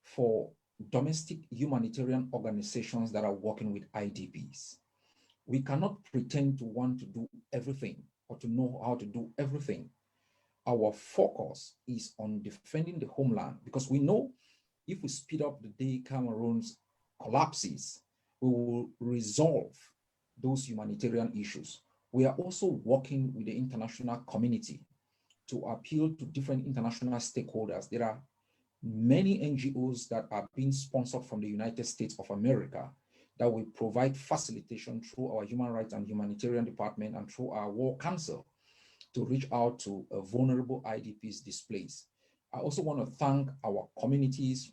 for domestic humanitarian organizations that are working with IDPs. We cannot pretend to want to do everything or to know how to do everything. Our focus is on defending the homeland, because we know if we speed up the day Cameroon collapses, we will resolve those humanitarian issues. We are also working with the international community to appeal to different international stakeholders. There are many NGOs that are being sponsored from the United States of America that will provide facilitation through our Human Rights and Humanitarian Department and through our War Council to reach out to vulnerable IDPs displaced. I also want to thank our communities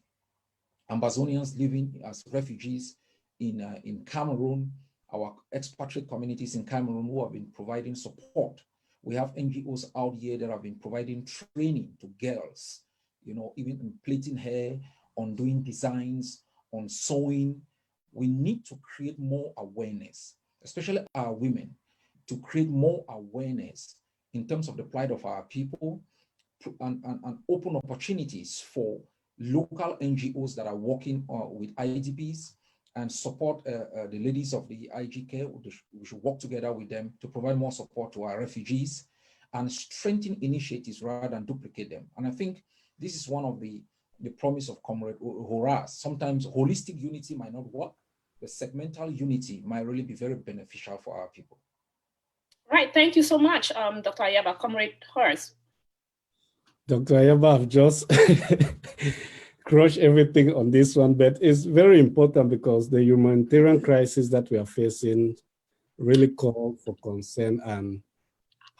Ambazonians living as refugees in Cameroon, our expatriate communities in Cameroon who have been providing support. We have NGOs out here that have been providing training to girls, you know, even in plaiting hair, on doing designs, on sewing. We need to create more awareness, especially our women, to create more awareness in terms of the plight of our people and open opportunities for local NGOs that are working with IDPs and support the ladies of the IGK. We should work together with them to provide more support to our refugees and strengthen initiatives rather than duplicate them. And I think this is one of the promise of Comrade Horace. Sometimes holistic unity might not work, but segmental unity might really be very beneficial for our people. Right, thank you so much, Dr. Ayaba. Comrade Horace. Dr. Ayaba, I've just crushed everything on this one, but it's very important because the humanitarian crisis that we are facing really call for concern. And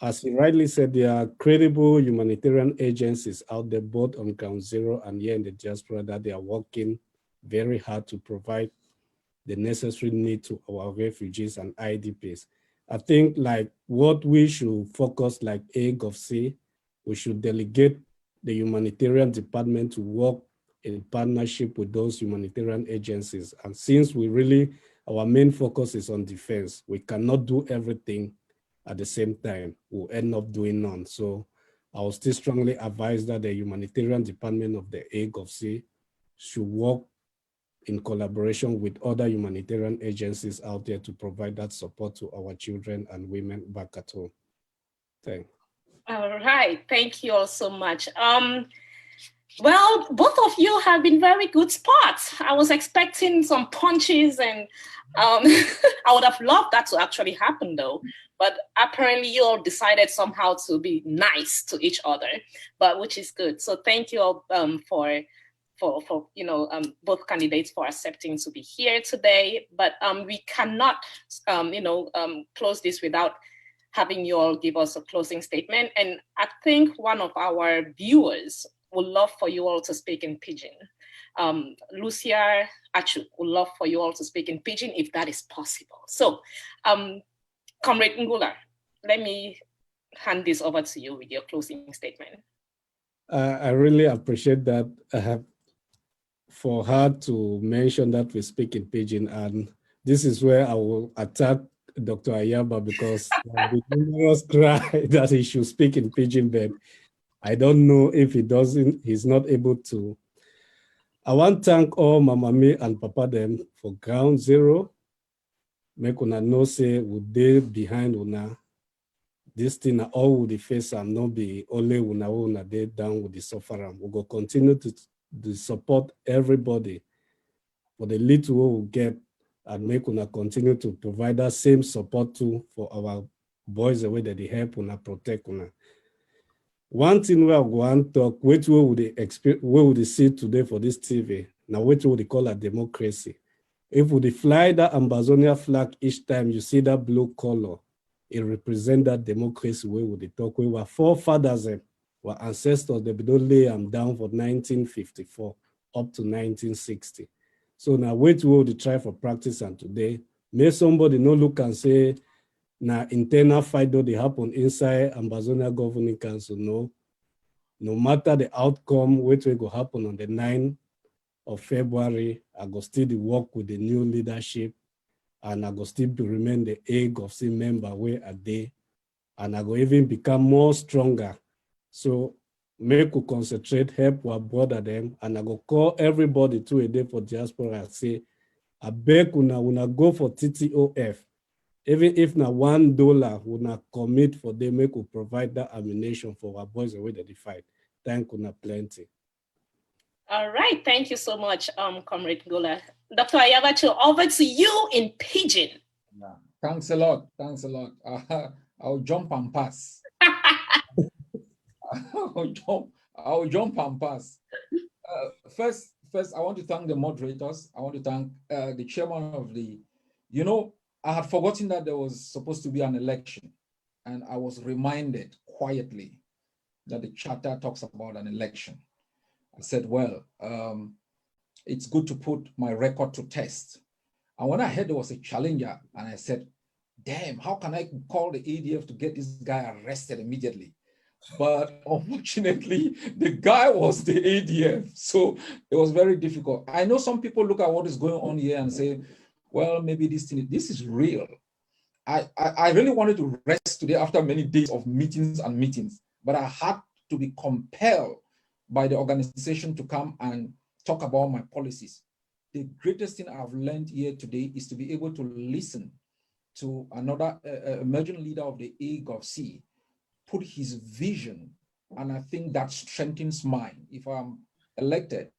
as he rightly said, there are credible humanitarian agencies out there, both on ground zero and here in the diaspora, that they are working very hard to provide the necessary need to our refugees and IDPs. I think like what we should focus like AGOVC, we should delegate the humanitarian department to work in partnership with those humanitarian agencies. And since our main focus is on defense, we cannot do everything at the same time. We'll end up doing none. So I will still strongly advise that the humanitarian department of the AGOVC should work in collaboration with other humanitarian agencies out there to provide that support to our children and women back at home. Thanks. All right, thank you all so much. Well, both of you have been very good spots. I was expecting some punches and I would have loved that to actually happen though. But apparently you all decided somehow to be nice to each other, but which is good. So thank you all for both candidates for accepting to be here today. But we cannot close this without having you all give us a closing statement. And I think one of our viewers would love for you all to speak in Pidgin. Lucia Achu would love for you all to speak in Pidgin if that is possible. So, Comrade Ngula, let me hand this over to you with your closing statement. I really appreciate that for her to mention that we speak in Pidgin, and this is where I will attack Dr. Ayaba because the numerous cry that he should speak in Pidgin, but I don't know if he's not able to. I want to thank all Mama Me and Papa them for ground zero. Make una know say we dey behind una. This thing all with the face and not be only una dey down with the sufferer. We go continue to support everybody for the little we get and make una continue to provide that same support too for our boys the way that they help una protect una. One thing we are going to talk, which we would see today for this TV, now which we would call a democracy. If we fly that Ambazonia flag each time you see that blue color, it represents that democracy we would talk. We were forefathers, our ancestors, they don't lay them down for 1954 up to 1960. So now which we would try for practice and today, may somebody no look and say, now internal fight though they happen inside Ambazonia Governing Council, no matter the outcome, which will go happen on the 9th of February, I go still work with the new leadership and I go still remain the AGOVC member where I dey, and I go even become more stronger. So make we concentrate, help our brother them, and I go call everybody to a day for diaspora and say, I beg una go for TTOF. Even if na $1 una commit for them, make we provide that ammunition for our boys the way that they fight. Thank you plenty. All right, thank you so much, Comrade Ngula. Dr. Ayaba, over to you in Pidgin. Yeah. Thanks a lot. I'll jump and pass. I'll jump and pass. First, I want to thank the moderators. I want to thank the chairman of the, I had forgotten that there was supposed to be an election, and I was reminded quietly that the charter talks about an election. I said, well, it's good to put my record to test. And when I heard there was a challenger, and I said, damn, how can I call the ADF to get this guy arrested immediately? But unfortunately, the guy was the ADF. So it was very difficult. I know some people look at what is going on here and say, well, maybe this is real. I really wanted to rest today after many days of meetings and meetings, but I had to be compelled by the organization to come and talk about my policies. The greatest thing I've learned here today is to be able to listen to another emerging leader of the AGOVC, put his vision, and I think that strengthens mine. If I'm elected,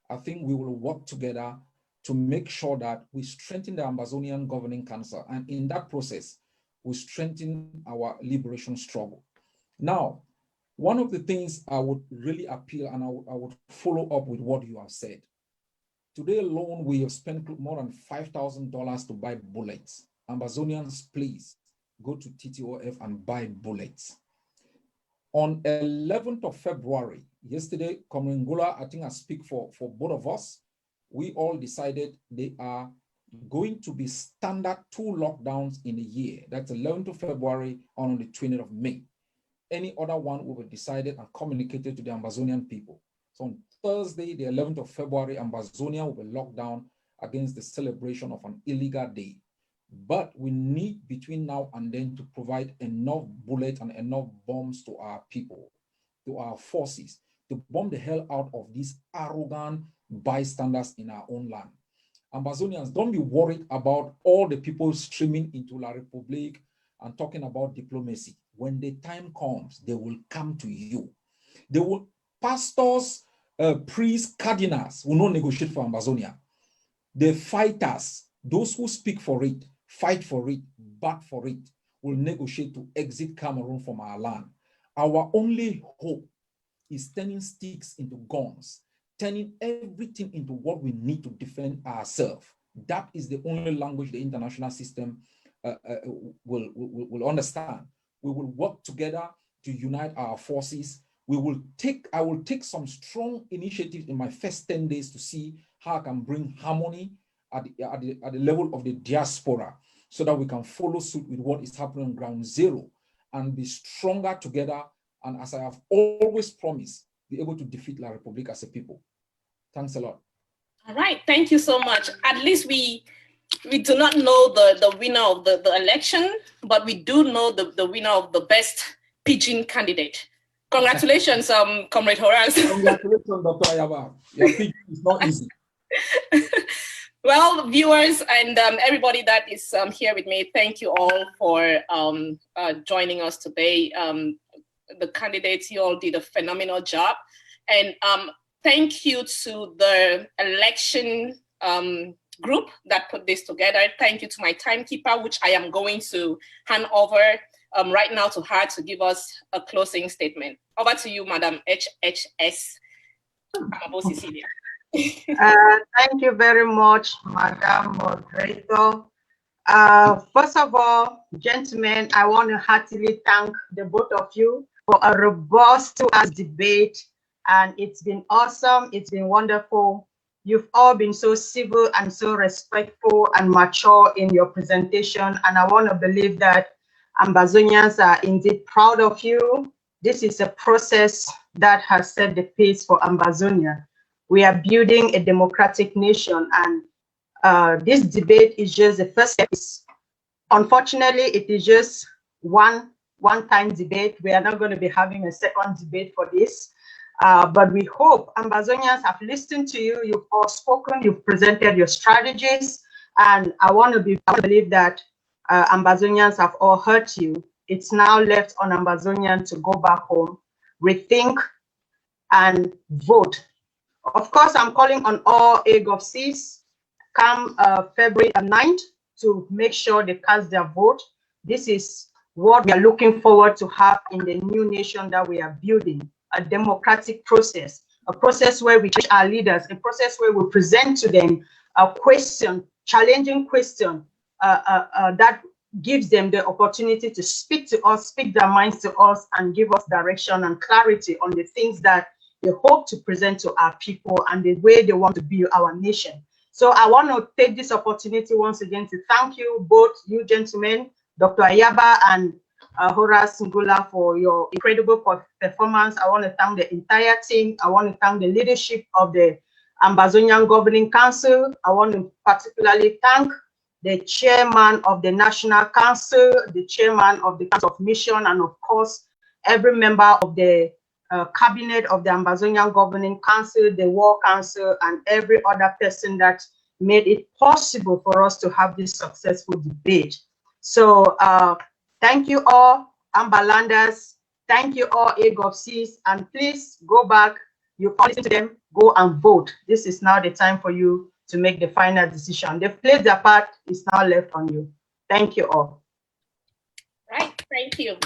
I think we will work together to make sure that we strengthen the Ambazonian Governing Council, and in that process, we strengthen our liberation struggle. Now, one of the things I would really appeal, and I would follow up with what you have said. Today alone, we have spent more than $5,000 to buy bullets. Ambazonians, please go to TTOF and buy bullets. On 11th of February, yesterday, Comrade Ngola, I think I speak for both of us, we all decided they are going to be standard 2 lockdowns in a year. That's 11th of February on the 20th of May. Any other one will be decided and communicated to the Ambazonian people. So on Thursday, the 11th of February, Ambazonia will be locked down against the celebration of an illegal day. But we need between now and then to provide enough bullets and enough bombs to our people, to our forces, to bomb the hell out of these arrogant bystanders in our own land. Ambazonians, don't be worried about all the people streaming into La Republique and talking about diplomacy. When the time comes, they will come to you. They will, pastors, priests, cardinals will not negotiate for Ambazonia. The fighters, those who speak for it, fight for it, bat for it, will negotiate to exit Cameroon from our land. Our only hope is turning sticks into guns, turning everything into what we need to defend ourselves. That is the only language the international system will understand. We will work together to unite our forces. I will take some strong initiatives in my first 10 days to see how I can bring harmony at the level of the diaspora, so that we can follow suit with what is happening on ground zero and be stronger together. And as I have always promised, be able to defeat La Republique as a people. Thanks a lot. All right, thank you so much. At least we do not know the winner of the election, but we do know the winner of the best pigeon candidate. Congratulations, Comrade Horace. Congratulations, Dr. Ayaba. Your pigeon is not easy. Well, viewers and everybody that is here with me, thank you all for joining us today. The candidates, you all did a phenomenal job. And thank you to the election group that put this together. Thank you to my timekeeper, which I am going to hand over right now to her to give us a closing statement. Over to you, Madam HHS Cecilia. Thank you very much, Madam Moderator. First of all, gentlemen, I want to heartily thank the both of you for a robust debate, and it's been awesome. It's been wonderful. You've all been so civil and so respectful and mature in your presentation, and I want to believe that Ambazonians are indeed proud of you. This is a process that has set the pace for Ambazonia. We are building a democratic nation, and this debate is just the first step. Unfortunately, it is just one-time debate. We are not going to be having a second debate for this, but we hope Ambazonians have listened to you. You've all spoken. You've presented your strategies, and I want to believe that Ambazonians have all heard you. It's now left on Ambazonian to go back home, rethink, and vote. Of course, I'm calling on all AGOVCs come February 9th to make sure they cast their vote. This is what we are looking forward to have in the new nation that we are building, a democratic process, a process where we change our leaders, a process where we present to them a question, challenging question that gives them the opportunity to speak to us, speak their minds to us, and give us direction and clarity on the things that they hope to present to our people and the way they want to build our nation. So I want to take this opportunity once again to thank you, both you gentlemen, Dr. Ayaba and Horace Ngula, for your incredible performance. I want to thank the entire team. I want to thank the leadership of the Ambazonian Governing Council. I want to particularly thank the chairman of the National Council, the chairman of the Council of Mission, and of course, every member of the cabinet of the Ambazonian Governing Council, the War Council, and every other person that made it possible for us to have this successful debate. So thank you all, Ambalanders. Thank you all, AGOVCs, and please go back. You can listen to them, go and vote. This is now the time for you to make the final decision. They've played their part, it's now left on you. Thank you all. Right, thank you.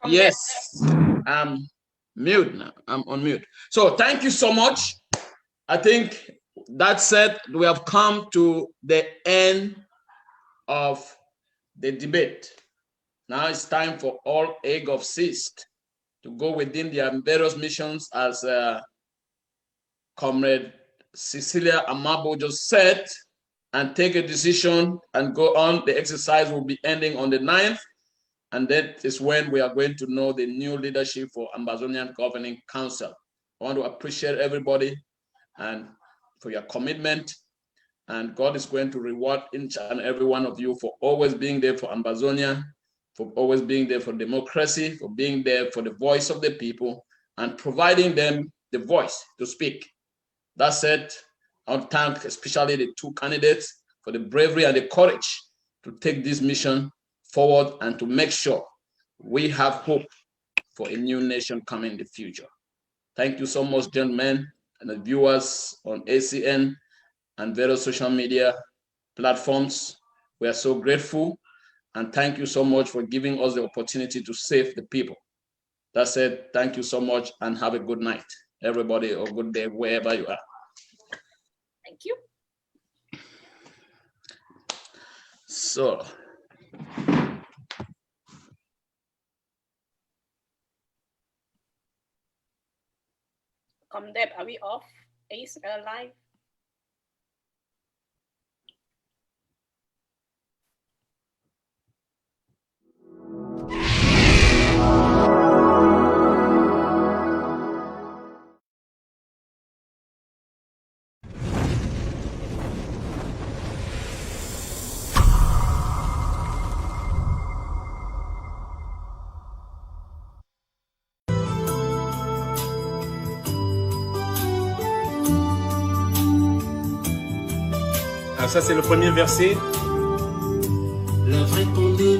Yes, I'm mute now. I'm on mute. So thank you so much. I think that said, we have come to the end of the debate. Now it's time for all AGOVCs to go within their various missions, as Comrade Cecilia Amabo just said, and take a decision and go on. The exercise will be ending on the 9th. And that is when we are going to know the new leadership for Ambazonian Governing Council. I want to appreciate everybody and for your commitment. And God is going to reward each and every one of you for always being there for Ambazonia, for always being there for democracy, for being there for the voice of the people, and providing them the voice to speak. That said, I want to thank especially the two candidates for the bravery and the courage to take this mission forward and to make sure we have hope for a new nation coming in the future. Thank you so much, gentlemen, and the viewers on ACN and various social media platforms. We are so grateful, and thank you so much for giving us the opportunity to save the people. That said, thank you so much and have a good night, everybody, or good day, wherever you are. Thank you. So, Comrade, are we off? Is live? Ah, ça, c'est le premier verset.